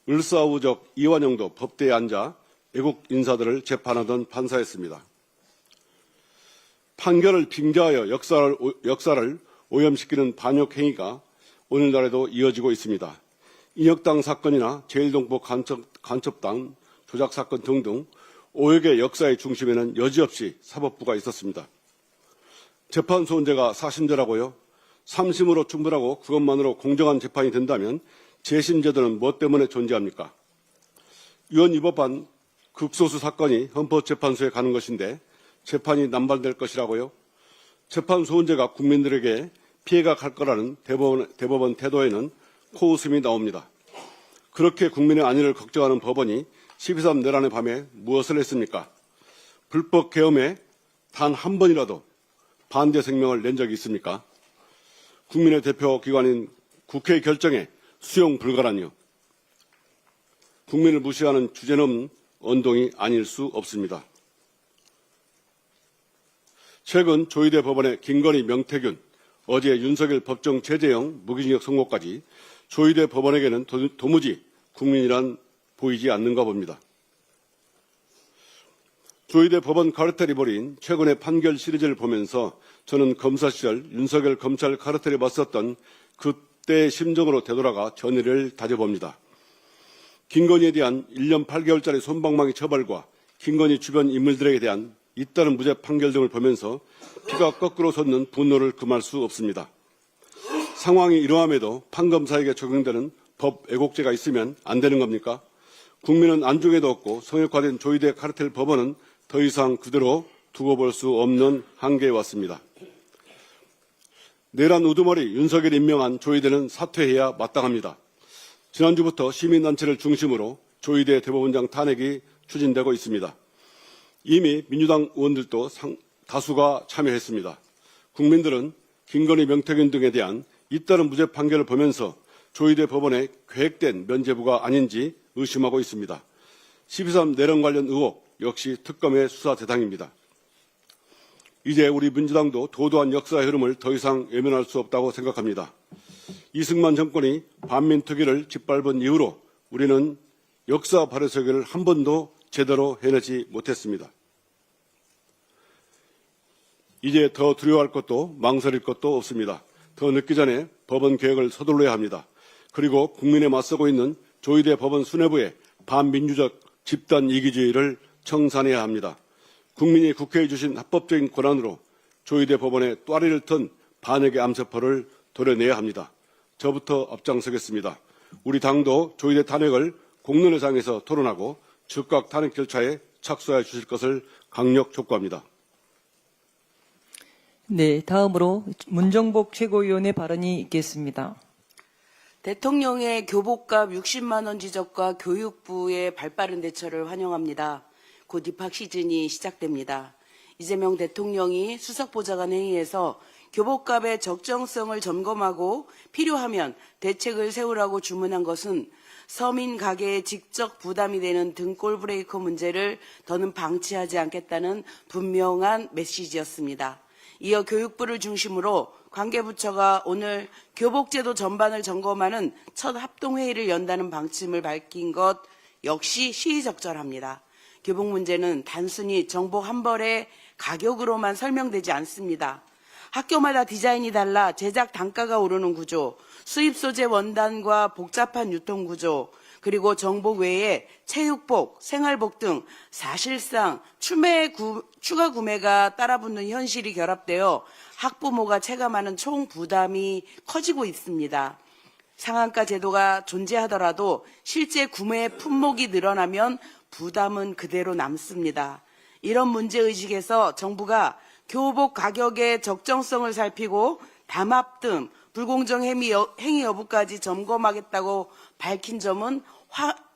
을사오적 이완영도 법대에 앉아 애국 인사들을 재판하던 판사였습니다. 판결을 빙자하여 역사를 오염시키는 반역행위가 오늘날에도 이어지고 있습니다. 인혁당 사건이나 제일동포 간첩당 조작 사건 등등 오역의 역사의 중심에는 여지없이 사법부가 있었습니다. 재판소원제가 4심제라고요? 3심으로 충분하고 그것만으로 공정한 재판이 된다면 재심제도는 뭐 때문에 존재합니까? 위원 위법한 극소수 사건이 헌법재판소에 가는 것인데 재판이 남발될 것이라고요? 재판소원제가 국민들에게 피해가 갈 거라는 대법원 태도에는 코웃음이 나옵니다. 그렇게 국민의 안위를 걱정하는 법원이 12.3 내란의 밤에 무엇을 했습니까? 불법 계엄에 단 한 번이라도 반대声명을 낸 적이 있습니까? 국민의 대표 기관인 국회의 결정에 수용 불가라니요. 국민을 무시하는 주제넘는 언동이 아닐 수 없습니다. 최근 조희대 법원의 김건희, 명태균, 어제 윤석열 법정 최재형 무기징역 선고까지 조희대 법원에게는 도무지 국민이란 보이지 않는가 봅니다. 조희대 법원 카르텔이 벌인 최근의 판결 시리즈를 보면서 저는 검사 시절 윤석열 검찰 카르텔에 맞섰던 그때의 심정으로 되돌아가 전의를 다져봅니다. 김건희에 대한 1년 8개월짜리 솜방망이 처벌과 김건희 주변 인물들에 대한 잇따른 무죄 판결 등을 보면서 피가 거꾸로 솟는 분노를 금할 수 없습니다. 상황이 이러함에도 판검사에게 적용되는 법 왜곡죄가 있으면 안 되는 겁니까? 국민은 안중에도 없고 성역화된 조이대 카르텔 법원은 더 이상 그대로 두고 볼 수 없는 한계에 왔습니다. 내란 우두머리 윤석열이 임명한 조이대는 사퇴해야 마땅합니다. 지난주부터 시민단체를 중심으로 조이대 대법원장 탄핵이 추진되고 있습니다. 이미 민주당 의원들도 다수가 참여했습니다. 국민들은 김건희, 명태균 등에 대한 잇따른 무죄 판결을 보면서 조이대 법원의 계획된 면죄부가 아닌지 의심하고 있습니다. 12.3 내란 관련 의혹 역시 특검의 수사 대상입니다. 이제 우리 민주당도 도도한 역사의 흐름을 더 이상 외면할 수 없다고 생각합니다. 이승만 정권이 반민특위를 짓밟은 이후로 우리는 역사 발해서기를 한 번도 제대로 해내지 못했습니다. 이제 더 두려워할 것도 망설일 것도 없습니다. 더 늦기 전에 법원 개혁을 서둘러야 합니다. 그리고 국민에 맞서고 있는 조이대 법원 수뇌부의 반민주적 집단 이기주의를 청산해야 합니다. 국민이 국회에 주신 합법적인 권한으로 조이대 법원의 또아리를 튼 반역의 암세포를 도려내야 합니다. 저부터 앞장서겠습니다. 우리 당도 조이대 탄핵을 공론회장에서 토론하고 즉각 탄핵 절차에 착수해 주실 것을 강력 촉구합니다. 네, 다음으로 문정복 최고위원의 발언이 있겠습니다. 대통령의 교복값 60만 원 지적과 교육부의 발빠른 대처를 환영합니다. 곧 입학 시즌이 시작됩니다. 이재명 대통령이 수석보좌관 회의에서 교복값의 적정성을 점검하고 필요하면 대책을 세우라고 주문한 것은 서민 가게에 직접 부담이 되는 등골 브레이커 문제를 더는 방치하지 않겠다는 분명한 메시지였습니다. 이어 교육부를 중심으로 관계부처가 오늘 교복제도 전반을 점검하는 첫 합동회의를 연다는 방침을 밝힌 것 역시 시의적절합니다. 교복 문제는 단순히 정복 한 벌의 가격으로만 설명되지 않습니다. 학교마다 디자인이 달라 제작 단가가 오르는 구조, 수입 소재 원단과 복잡한 유통 구조, 그리고 정복 외에 체육복, 생활복 등 사실상 추가 구매가 따라붙는 현실이 결합되어 학부모가 체감하는 총 부담이 커지고 있습니다. 상한가 제도가 존재하더라도 실제 구매 품목이 늘어나면 부담은 그대로 남습니다. 이런 문제의식에서 정부가 교복 가격의 적정성을 살피고 담합 등 불공정 행위 여부까지 점검하겠다고 밝힌 점은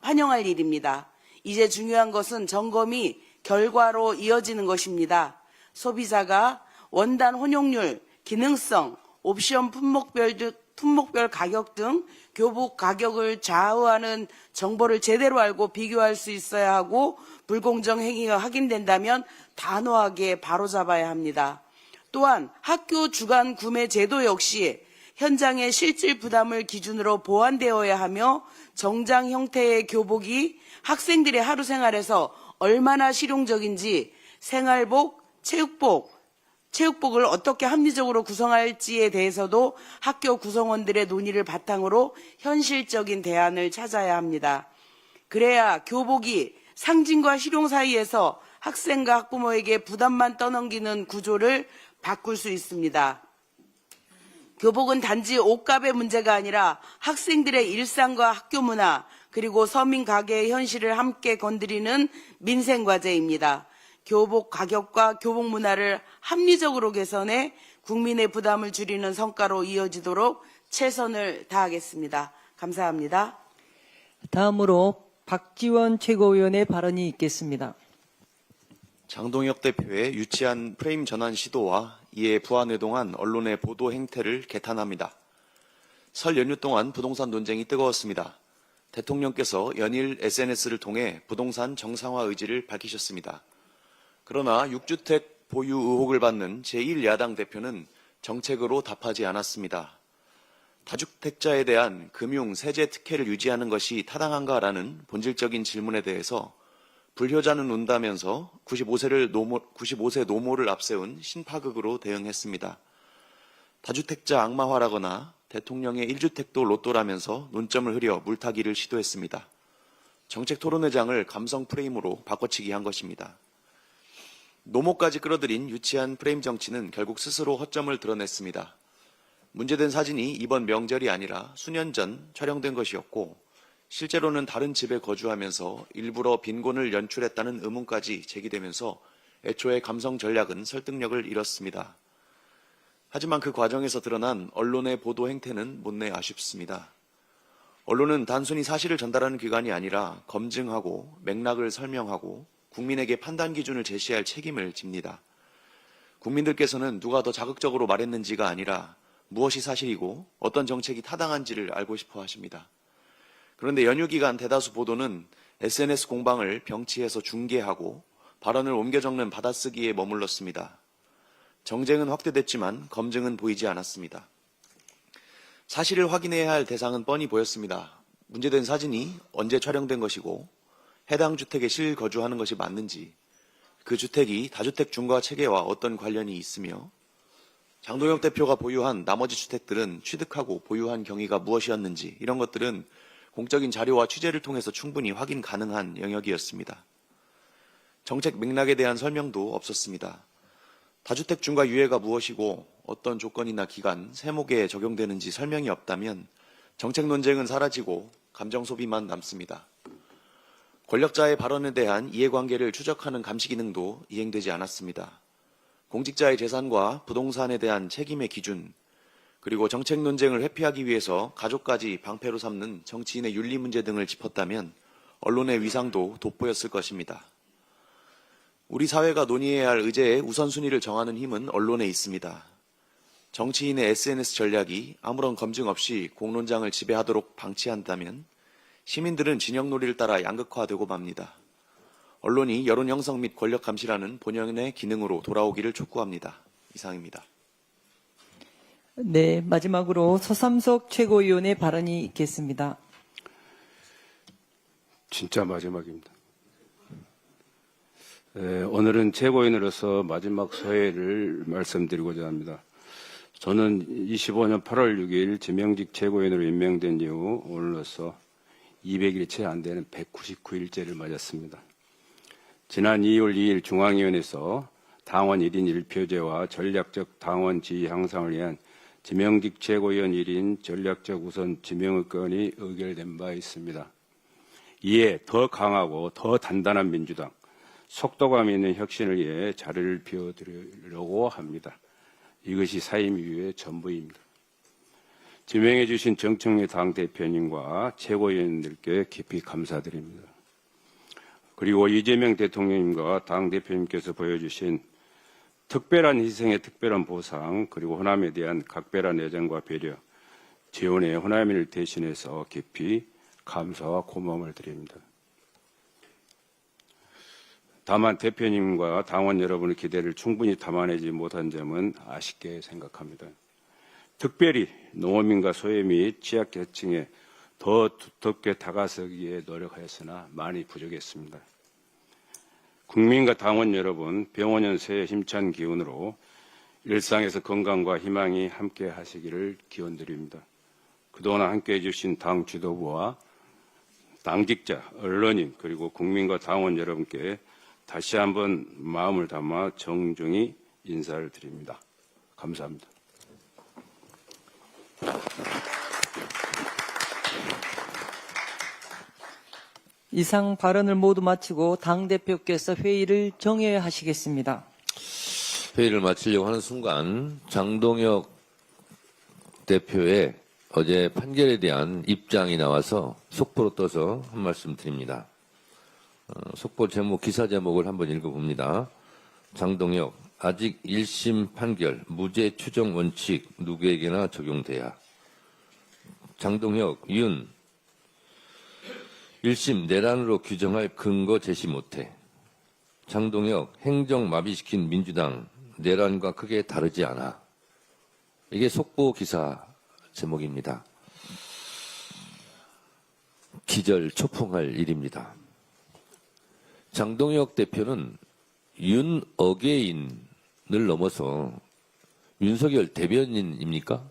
환영할 일입니다. 이제 중요한 것은 점검이 결과로 이어지는 것입니다. 소비자가 원단 혼용률, 기능성, 옵션 품목별 가격 등 교복 가격을 좌우하는 정보를 제대로 알고 비교할 수 있어야 하고 불공정 행위가 확인된다면 단호하게 바로잡아야 합니다. 또한 학교 주간 구매 제도 역시 현장의 실질 부담을 기준으로 보완되어야 하며 정장 형태의 교복이 학생들의 하루 생활에서 얼마나 실용적인지 생활복, 체육복을 어떻게 합리적으로 구성할지에 대해서도 학교 구성원들의 논의를 바탕으로 현실적인 대안을 찾아야 합니다. 그래야 교복이 상징과 실용 사이에서 학생과 학부모에게 부담만 떠넘기는 구조를 바꿀 수 있습니다. 교복은 단지 옷값의 문제가 아니라 학생들의 일상과 학교 문화 그리고 서민 가게의 현실을 함께 건드리는 민생 과제입니다. 교복 가격과 교복 문화를 합리적으로 개선해 국민의 부담을 줄이는 성과로 이어지도록 최선을 다하겠습니다. 감사합니다. 다음으로 박지원 최고위원의 발언이 있겠습니다. 장동혁 대표의 유치한 프레임 전환 시도와 이에 부안회동한 언론의 보도 행태를 개탄합니다. 설 연휴 동안 부동산 논쟁이 뜨거웠습니다. 대통령께서 연일 SNS를 통해 부동산 정상화 의지를 밝히셨습니다. 그러나 6주택 보유 의혹을 받는 제1야당 대표는 정책으로 답하지 않았습니다. 다주택자에 대한 금융, 세제 특혜를 유지하는 것이 타당한가라는 본질적인 질문에 대해서 불효자는 운다면서 95세 노모를 앞세운 신파극으로 대응했습니다. 다주택자 악마화라거나 대통령의 1주택도 로또라면서 논점을 흐려 물타기를 시도했습니다. 정책 토론회장을 감성 프레임으로 바꿔치기 한 것입니다. 노모까지 끌어들인 유치한 프레임 정치는 결국 스스로 허점을 드러냈습니다. 문제된 사진이 이번 명절이 아니라 수년 전 촬영된 것이었고 실제로는 다른 집에 거주하면서 일부러 빈곤을 연출했다는 의문까지 제기되면서 애초에 감성 전략은 설득력을 잃었습니다. 하지만 그 과정에서 드러난 언론의 보도 행태는 못내 아쉽습니다. 언론은 단순히 사실을 전달하는 기관이 아니라 검증하고 맥락을 설명하고 국민에게 판단 기준을 제시할 책임을 집니다. 국민들께서는 누가 더 자극적으로 말했는지가 아니라 무엇이 사실이고 어떤 정책이 타당한지를 알고 싶어 하십니다. 그런데 연휴 기간 대다수 보도는 SNS 공방을 병치해서 중계하고 발언을 옮겨 적는 받아쓰기에 머물렀습니다. 정쟁은 확대됐지만 검증은 보이지 않았습니다. 사실을 확인해야 할 대상은 뻔히 보였습니다. 문제된 사진이 언제 촬영된 것이고 해당 주택에 실거주하는 것이 맞는지, 그 주택이 다주택 중과 체계와 어떤 관련이 있으며 장동혁 대표가 보유한 나머지 주택들은 취득하고 보유한 경위가 무엇이었는지 이런 것들은 공적인 자료와 취재를 통해서 충분히 확인 가능한 영역이었습니다. 정책 맥락에 대한 설명도 없었습니다. 다주택 중과 유예가 무엇이고 어떤 조건이나 기간, 세목에 적용되는지 설명이 없다면 정책 논쟁은 사라지고 감정 소비만 남습니다. 권력자의 발언에 대한 이해관계를 추적하는 감시 기능도 이행되지 않았습니다. 공직자의 재산과 부동산에 대한 책임의 기준, 그리고 정책 논쟁을 회피하기 위해서 가족까지 방패로 삼는 정치인의 윤리 문제 등을 짚었다면 언론의 위상도 돋보였을 것입니다. 우리 사회가 논의해야 할 의제의 우선순위를 정하는 힘은 언론에 있습니다. 정치인의 SNS 전략이 아무런 검증 없이 공론장을 지배하도록 방치한다면 시민들은 진영놀이를 따라 양극화되고 맙니다. 언론이 여론 형성 및 권력 감시라는 본연의 기능으로 돌아오기를 촉구합니다. 이상입니다. 네, 마지막으로 서삼석 최고위원의 발언이 있겠습니다. 진짜 마지막입니다. 오늘은 최고위원으로서 마지막 서해를 말씀드리고자 합니다. 저는 25년 8월 6일 지명직 최고위원으로 임명된 이후 오늘로써 200일이 채 안 되는 199일째를 맞았습니다. 지난 2월 2일 중앙위원회에서 당원 1인 1표제와 전략적 당원 지위 향상을 위한 지명직 최고위원 1인 전략적 우선 지명의건이 의결된 바 있습니다. 이에 더 강하고 더 단단한 민주당, 속도감 있는 혁신을 위해 자리를 비워드리려고 합니다. 이것이 사임 이후의 전부입니다. 지명해 주신 정청래 당대표님과 최고위원들께 깊이 감사드립니다. 그리고 이재명 대통령님과 당대표님께서 보여주신 특별한 희생의 특별한 보상, 그리고 호남에 대한 각별한 애정과 배려, 지원의 호남인을 대신해서 깊이 감사와 고마움을 드립니다. 다만 대표님과 당원 여러분의 기대를 충분히 담아내지 못한 점은 아쉽게 생각합니다. 특별히 농어민과 소외 및 취약계층에 더 두텁게 다가서기에 노력하였으나 많이 부족했습니다. 국민과 당원 여러분, 병원연 새해 힘찬 기운으로 일상에서 건강과 희망이 함께 하시기를 기원드립니다. 그동안 함께 해주신 당 지도부와 당직자, 언론인, 그리고 국민과 당원 여러분께 다시 한번 마음을 담아 정중히 인사를 드립니다. 감사합니다. 이상 발언을 모두 마치고 당대표께서 회의를 정회하시겠습니다. 회의를 마치려고 하는 순간 장동혁 대표의 어제 판결에 대한 입장이 나와서 속보로 떠서 한 말씀 드립니다. 속보 제목, 기사 제목을 한번 읽어봅니다. 장동혁, 아직 1심 판결, 무죄 추정 원칙 누구에게나 적용돼야. 장동혁, 윤, 1심 내란으로 규정할 근거 제시 못해. 장동혁, 행정 마비시킨 민주당, 내란과 크게 다르지 않아. 이게 속보 기사 제목입니다. 기절 초풍할 일입니다. 장동혁 대표는 윤 어게인을 넘어서 윤석열 대변인입니까?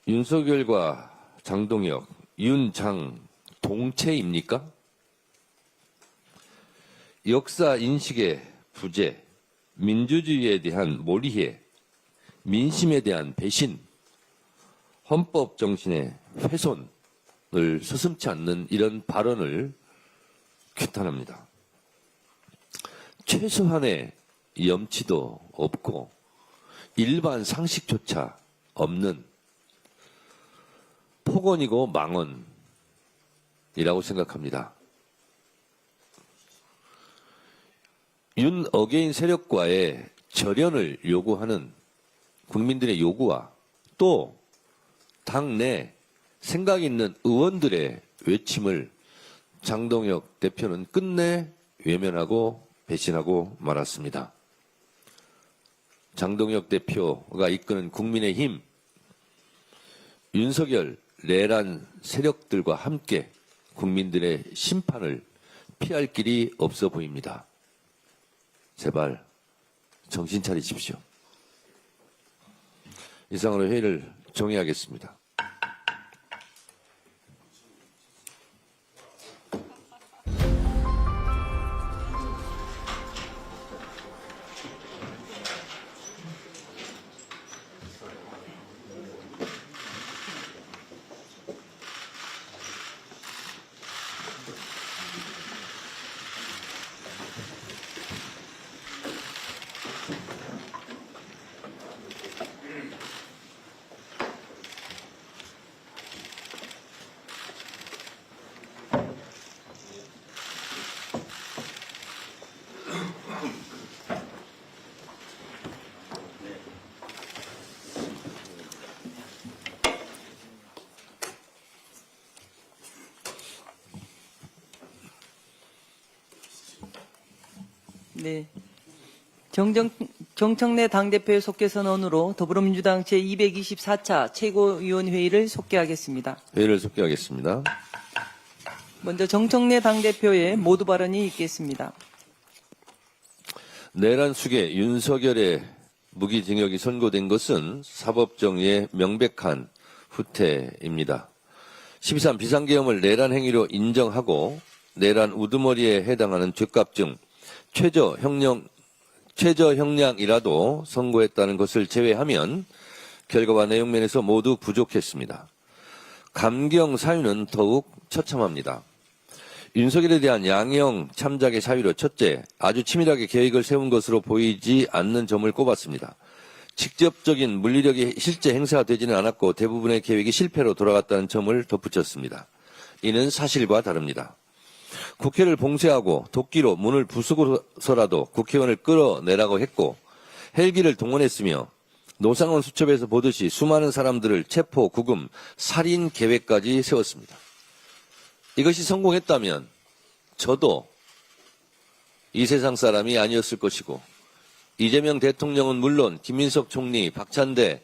윤석열과 장동혁, 윤장 동체입니까? 역사 인식의 부재, 민주주의에 대한 몰이해, 민심에 대한 배신, 헌법 정신의 훼손을 서슴지 않는 이런 발언을 규탄합니다. 최소한의 염치도 없고 일반 상식조차 없는 폭언이고 망언이라고 생각합니다. 윤 어게인 세력과의 절연을 요구하는 국민들의 요구와 또 당내 생각 있는 의원들의 외침을 장동혁 대표는 끝내 외면하고 배신하고 말았습니다. 장동혁 대표가 이끄는 국민의힘, 윤석열 내란 세력들과 함께 국민들의 심판을 피할 길이 없어 보입니다. 제발 정신 차리십시오. 이상으로 회의를 종의하겠습니다. 네. 정청래 당대표의 속개 선언으로 더불어민주당 제224차 최고위원회의를 속개하겠습니다. 회의를 속개하겠습니다. 먼저 정청래 당대표의 모두 발언이 있겠습니다. 내란 수괴 윤석열의 무기징역이 선고된 것은 사법정의의 명백한 후퇴입니다. 12.3 비상계엄을 내란 행위로 인정하고 내란 우두머리에 해당하는 죄값 중 최저 형량이라도 선고했다는 것을 제외하면 결과와 내용 면에서 모두 부족했습니다. 감경 사유는 더욱 처참합니다. 윤석열에 대한 양형 참작의 사유로 첫째, 아주 치밀하게 계획을 세운 것으로 보이지 않는 점을 꼽았습니다. 직접적인 물리력이 실제 행사되지는 않았고 대부분의 계획이 실패로 돌아갔다는 점을 덧붙였습니다. 이는 사실과 다릅니다. 국회를 봉쇄하고 도끼로 문을 부수고서라도 국회의원을 끌어내라고 했고 헬기를 동원했으며 노상원 수첩에서 보듯이 수많은 사람들을 체포, 구금, 살인 계획까지 세웠습니다. 이것이 성공했다면 저도 이 세상 사람이 아니었을 것이고 이재명 대통령은 물론 김민석 총리, 박찬대,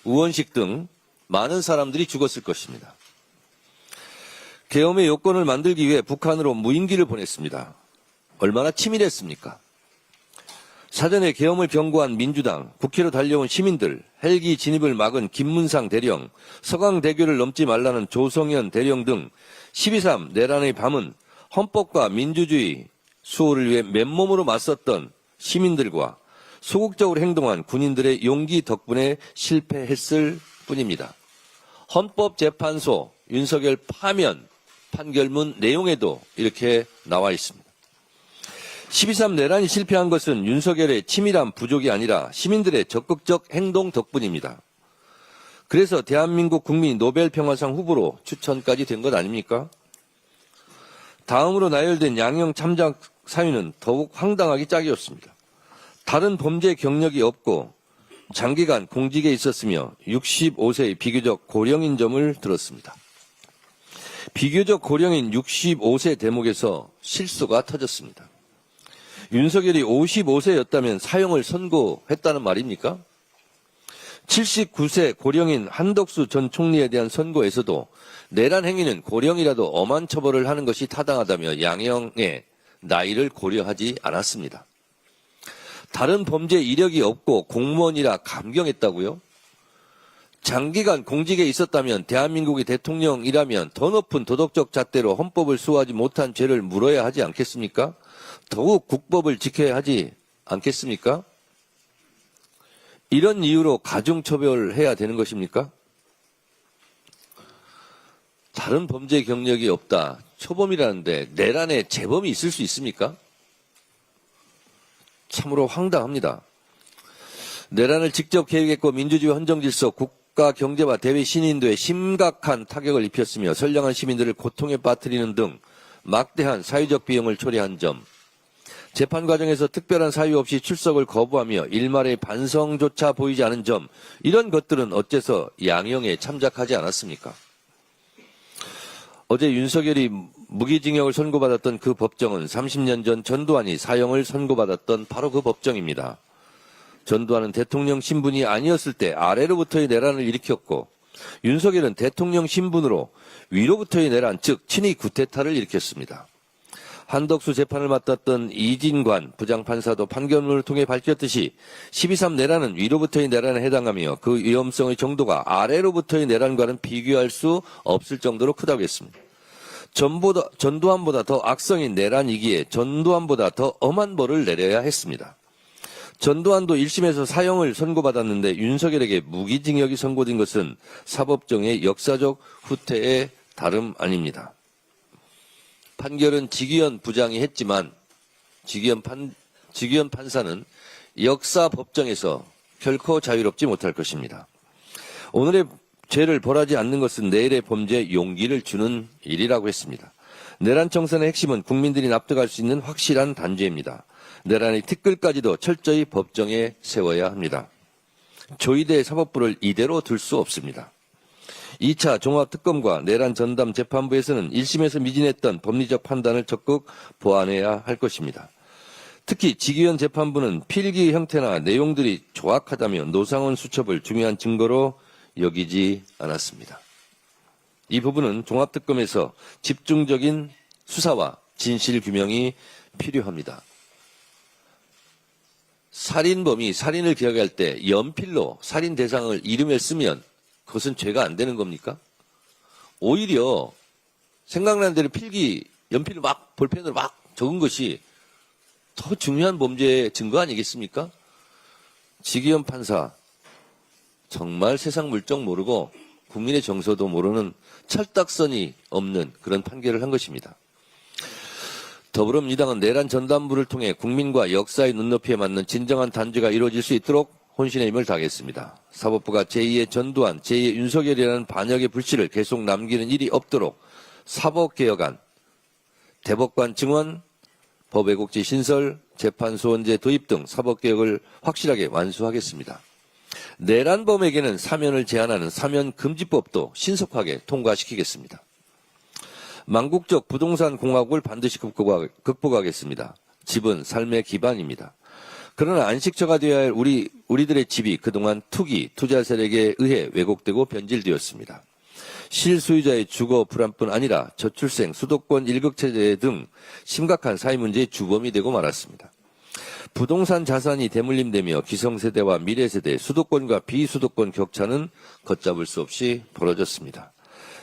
우원식 등 많은 사람들이 죽었을 것입니다. 계엄의 요건을 만들기 위해 북한으로 무인기를 보냈습니다. 얼마나 치밀했습니까? 사전에 계엄을 경고한 민주당, 국회로 달려온 시민들, 헬기 진입을 막은 김문상 대령, 서강대교를 넘지 말라는 조성현 대령 등 12.3 내란의 밤은 헌법과 민주주의 수호를 위해 맨몸으로 맞섰던 시민들과 소극적으로 행동한 군인들의 용기 덕분에 실패했을 뿐입니다. 헌법재판소 윤석열 파면 판결문 내용에도 이렇게 나와 있습니다. 12.3 내란이 실패한 것은 윤석열의 치밀한 부족이 아니라 시민들의 적극적 행동 덕분입니다. 그래서 대한민국 국민이 노벨평화상 후보로 추천까지 된 것 아닙니까? 다음으로 나열된 양형 참작 사유는 더욱 황당하기 짝이었습니다. 다른 범죄 경력이 없고 장기간 공직에 있었으며 65세의 비교적 고령인 점을 들었습니다. 비교적 고령인 65세 대목에서 실수가 터졌습니다. 윤석열이 55세였다면 사형을 선고했다는 말입니까? 79세 고령인 한덕수 전 총리에 대한 선고에서도 내란 행위는 고령이라도 엄한 처벌을 하는 것이 타당하다며 양형의 나이를 고려하지 않았습니다. 다른 범죄 이력이 없고 공무원이라 감경했다고요? 장기간 공직에 있었다면 대한민국의 대통령이라면 더 높은 도덕적 잣대로 헌법을 수호하지 못한 죄를 물어야 하지 않겠습니까? 더욱 국법을 지켜야 하지 않겠습니까? 이런 이유로 가중처벌해야 되는 것입니까? 다른 범죄 경력이 없다. 초범이라는데 내란에 재범이 있을 수 있습니까? 참으로 황당합니다. 내란을 직접 계획했고 민주주의 헌정질서, 국가 경제와 대외 신인도에 심각한 타격을 입혔으며 선량한 시민들을 고통에 빠뜨리는 등 막대한 사회적 비용을 초래한 점, 재판 과정에서 특별한 사유 없이 출석을 거부하며 일말의 반성조차 보이지 않은 점, 이런 것들은 어째서 양형에 참작하지 않았습니까? 어제 윤석열이 무기징역을 선고받았던 그 법정은 30년 전 전두환이 사형을 선고받았던 바로 그 법정입니다. 전두환은 대통령 신분이 아니었을 때 아래로부터의 내란을 일으켰고, 윤석열은 대통령 신분으로 위로부터의 내란, 즉 친위 구테타를 일으켰습니다. 한덕수 재판을 맡았던 이진관 부장판사도 판결문을 통해 밝혔듯이 12.3 내란은 위로부터의 내란에 해당하며 그 위험성의 정도가 아래로부터의 내란과는 비교할 수 없을 정도로 크다고 했습니다. 전두환보다 더 악성인 내란이기에 전두환보다 더 엄한 벌을 내려야 했습니다. 전두환도 1심에서 사형을 선고받았는데 윤석열에게 무기징역이 선고된 것은 사법정의 역사적 후퇴에 다름 아닙니다. 판결은 지기현 부장이 했지만 지기현 판사는 역사 법정에서 결코 자유롭지 못할 것입니다. 오늘의 죄를 벌하지 않는 것은 내일의 범죄에 용기를 주는 일이라고 했습니다. 내란 청산의 핵심은 국민들이 납득할 수 있는 확실한 단죄입니다. 내란의 티끌까지도 철저히 법정에 세워야 합니다. 조이대 사법부를 이대로 둘 수 없습니다. 2차 종합특검과 내란 전담 재판부에서는 1심에서 미진했던 법리적 판단을 적극 보완해야 할 것입니다. 특히 지기현 재판부는 필기 형태나 내용들이 조악하다며 노상원 수첩을 중요한 증거로 여기지 않았습니다. 이 부분은 종합특검에서 집중적인 수사와 진실 규명이 필요합니다. 살인범이 살인을 기억할 때 연필로 살인 대상을 이름을 쓰면 그것은 죄가 안 되는 겁니까? 오히려 생각나는 대로 필기, 연필로 막 볼펜으로 막 적은 것이 더 중요한 범죄의 증거 아니겠습니까? 지기현 판사 정말 세상 물정 모르고 국민의 정서도 모르는 철딱선이 없는 그런 판결을 한 것입니다. 더불어민주당은 내란 전담부를 통해 국민과 역사의 눈높이에 맞는 진정한 단죄가 이루어질 수 있도록 혼신의 힘을 다하겠습니다. 사법부가 제2의 전두환, 제2의 윤석열이라는 반역의 불씨를 계속 남기는 일이 없도록 사법개혁안, 대법관 증원, 법외국지 신설, 재판소원제 도입 등 사법개혁을 확실하게 완수하겠습니다. 내란범에게는 사면을 제한하는 사면금지법도 신속하게 통과시키겠습니다. 망국적 부동산 공화국을 반드시 극복하겠습니다. 집은 삶의 기반입니다. 그러나 안식처가 되어야 할 우리들의 집이 그동안 투자 세력에 의해 왜곡되고 변질되었습니다. 실소유자의 주거 불안뿐 아니라 저출생, 수도권 일극체제 등 심각한 사회 문제의 주범이 되고 말았습니다. 부동산 자산이 대물림되며 기성세대와 미래세대, 수도권과 비수도권 격차는 걷잡을 수 없이 벌어졌습니다.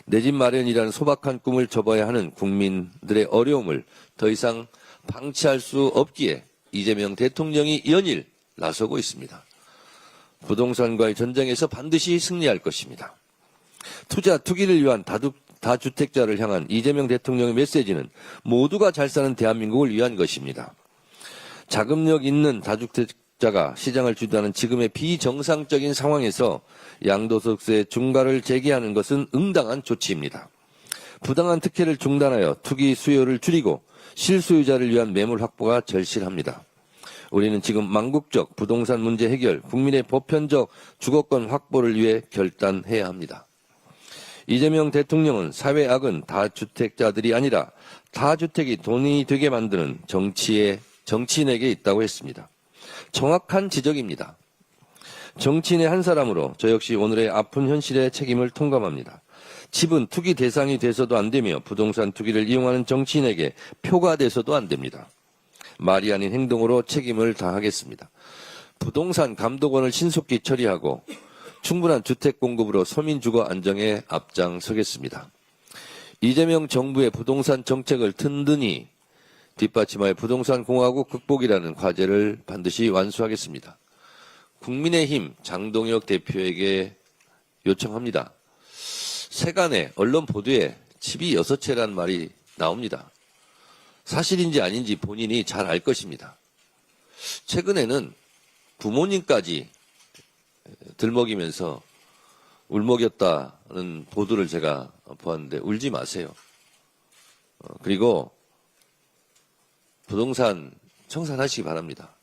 내 집 마련이라는 소박한 꿈을 접어야 하는 국민들의 어려움을 더 이상 방치할 수 없기에 이재명 대통령이 연일 나서고 있습니다. 부동산과의 전쟁에서 반드시 승리할 것입니다. 투기를 위한 다주택자를 향한 이재명 대통령의 메시지는 모두가 잘 사는 대한민국을 위한 것입니다. 자금력 있는 다주택자가 시장을 주도하는 지금의 비정상적인 상황에서 양도소득세 중과를 제기하는 것은 응당한 조치입니다. 부당한 특혜를 중단하여 투기 수요를 줄이고 실소유자를 위한 매물 확보가 절실합니다. 우리는 지금 망국적 부동산 문제 해결, 국민의 보편적 주거권 확보를 위해 결단해야 합니다. 이재명 대통령은 사회 악은 다주택자들이 아니라 다주택이 돈이 되게 만드는 정치인에게 있다고 했습니다. 정확한 지적입니다. 정치인의 한 사람으로 저 역시 오늘의 아픈 현실의 책임을 통감합니다. 집은 투기 대상이 돼서도 안 되며 부동산 투기를 이용하는 정치인에게 표가 돼서도 안 됩니다. 말이 아닌 행동으로 책임을 다하겠습니다. 부동산 감독원을 신속히 처리하고 충분한 주택 공급으로 서민 주거 안정에 앞장서겠습니다. 이재명 정부의 부동산 정책을 든든히 뒷받침할 부동산 공화국 극복이라는 과제를 반드시 완수하겠습니다. 국민의힘 장동혁 대표에게 요청합니다. 세간의 언론 보도에 집이 6채란 말이 나옵니다. 사실인지 아닌지 본인이 잘 알 것입니다. 최근에는 부모님까지 들먹이면서 울먹였다는 보도를 제가 보았는데 울지 마세요. 그리고 부동산 청산하시기 바랍니다.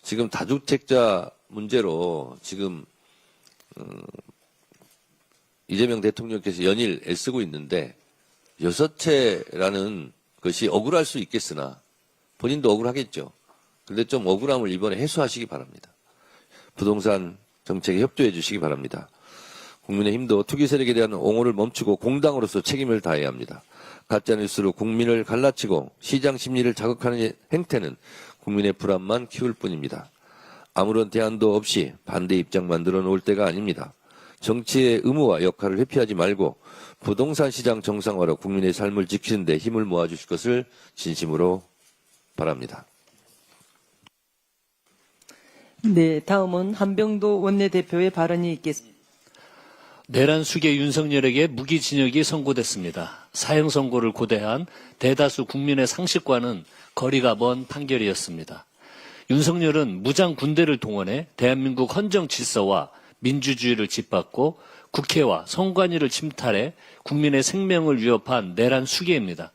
지금 다주택자 문제로 지금 이재명 대통령께서 연일 애쓰고 있는데 6채라는 것이 억울할 수 있겠으나 본인도 억울하겠죠. 그런데 좀 억울함을 이번에 해소하시기 바랍니다. 부동산 정책에 협조해 주시기 바랍니다. 국민의힘도 투기 세력에 대한 옹호를 멈추고 공당으로서 책임을 다해야 합니다. 가짜뉴스로 국민을 갈라치고 시장 심리를 자극하는 행태는 국민의 불안만 키울 뿐입니다. 아무런 대안도 없이 반대 입장만 늘어놓을 때가 아닙니다. 정치의 의무와 역할을 회피하지 말고 부동산 시장 정상화로 국민의 삶을 지키는 데 힘을 모아주실 것을 진심으로 바랍니다. 네, 다음은 한병도 원내대표의 발언이 있겠습니다. 내란 수계 윤석열에게 무기징역이 선고됐습니다. 사형 선고를 고대한 대다수 국민의 상식과는 거리가 먼 판결이었습니다. 윤석열은 무장 군대를 동원해 대한민국 헌정 질서와 민주주의를 짓밟고 국회와 선관위를 침탈해 국민의 생명을 위협한 내란 수계입니다.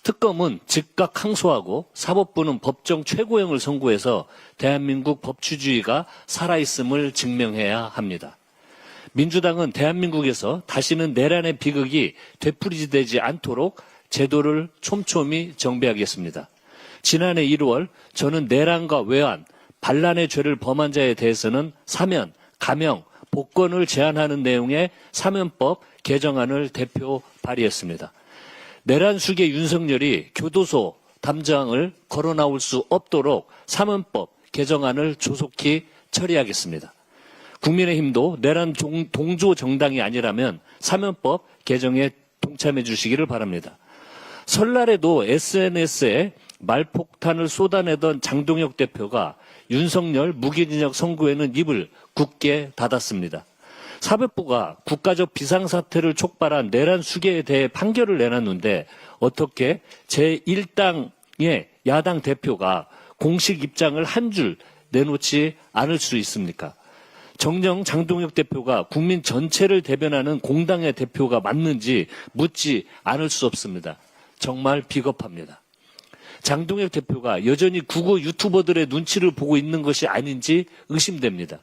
특검은 즉각 항소하고 사법부는 법정 최고형을 선고해서 대한민국 법치주의가 살아있음을 증명해야 합니다. 민주당은 대한민국에서 다시는 내란의 비극이 되풀이되지 않도록 제도를 촘촘히 정비하겠습니다. 지난해 1월 저는 내란과 외환, 반란의 죄를 범한 자에 대해서는 사면, 감형, 복권을 제한하는 내용의 사면법 개정안을 대표 발의했습니다. 내란 수계 윤석열이 교도소 담장을 걸어 나올 수 없도록 사면법 개정안을 조속히 처리하겠습니다. 국민의힘도 내란 동조 정당이 아니라면 사면법 개정에 동참해 주시기를 바랍니다. 설날에도 SNS에 말폭탄을 쏟아내던 장동혁 대표가 윤석열 무기징역 선고에는 입을 굳게 닫았습니다. 사법부가 국가적 비상사태를 촉발한 내란 수계에 대해 판결을 내놨는데 어떻게 제1당의 야당 대표가 공식 입장을 한 줄 내놓지 않을 수 있습니까? 정녕 장동혁 대표가 국민 전체를 대변하는 공당의 대표가 맞는지 묻지 않을 수 없습니다. 정말 비겁합니다. 장동혁 대표가 여전히 국어 유튜버들의 눈치를 보고 있는 것이 아닌지 의심됩니다.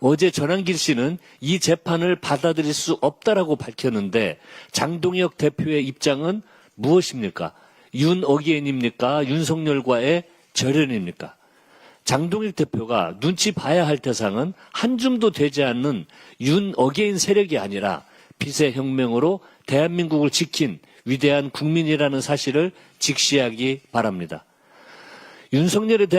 어제 전한길 씨는 이 재판을 받아들일 수 없다라고 밝혔는데 장동혁 대표의 입장은 무엇입니까? 윤 어게인입니까? 윤석열과의 절연입니까? 장동혁 대표가 눈치 봐야 할 대상은 한 줌도 되지 않는 윤 어게인 세력이 아니라 빛의 혁명으로 대한민국을 지킨 위대한 국민이라는 사실을 직시하기 바랍니다. 윤석열에 대한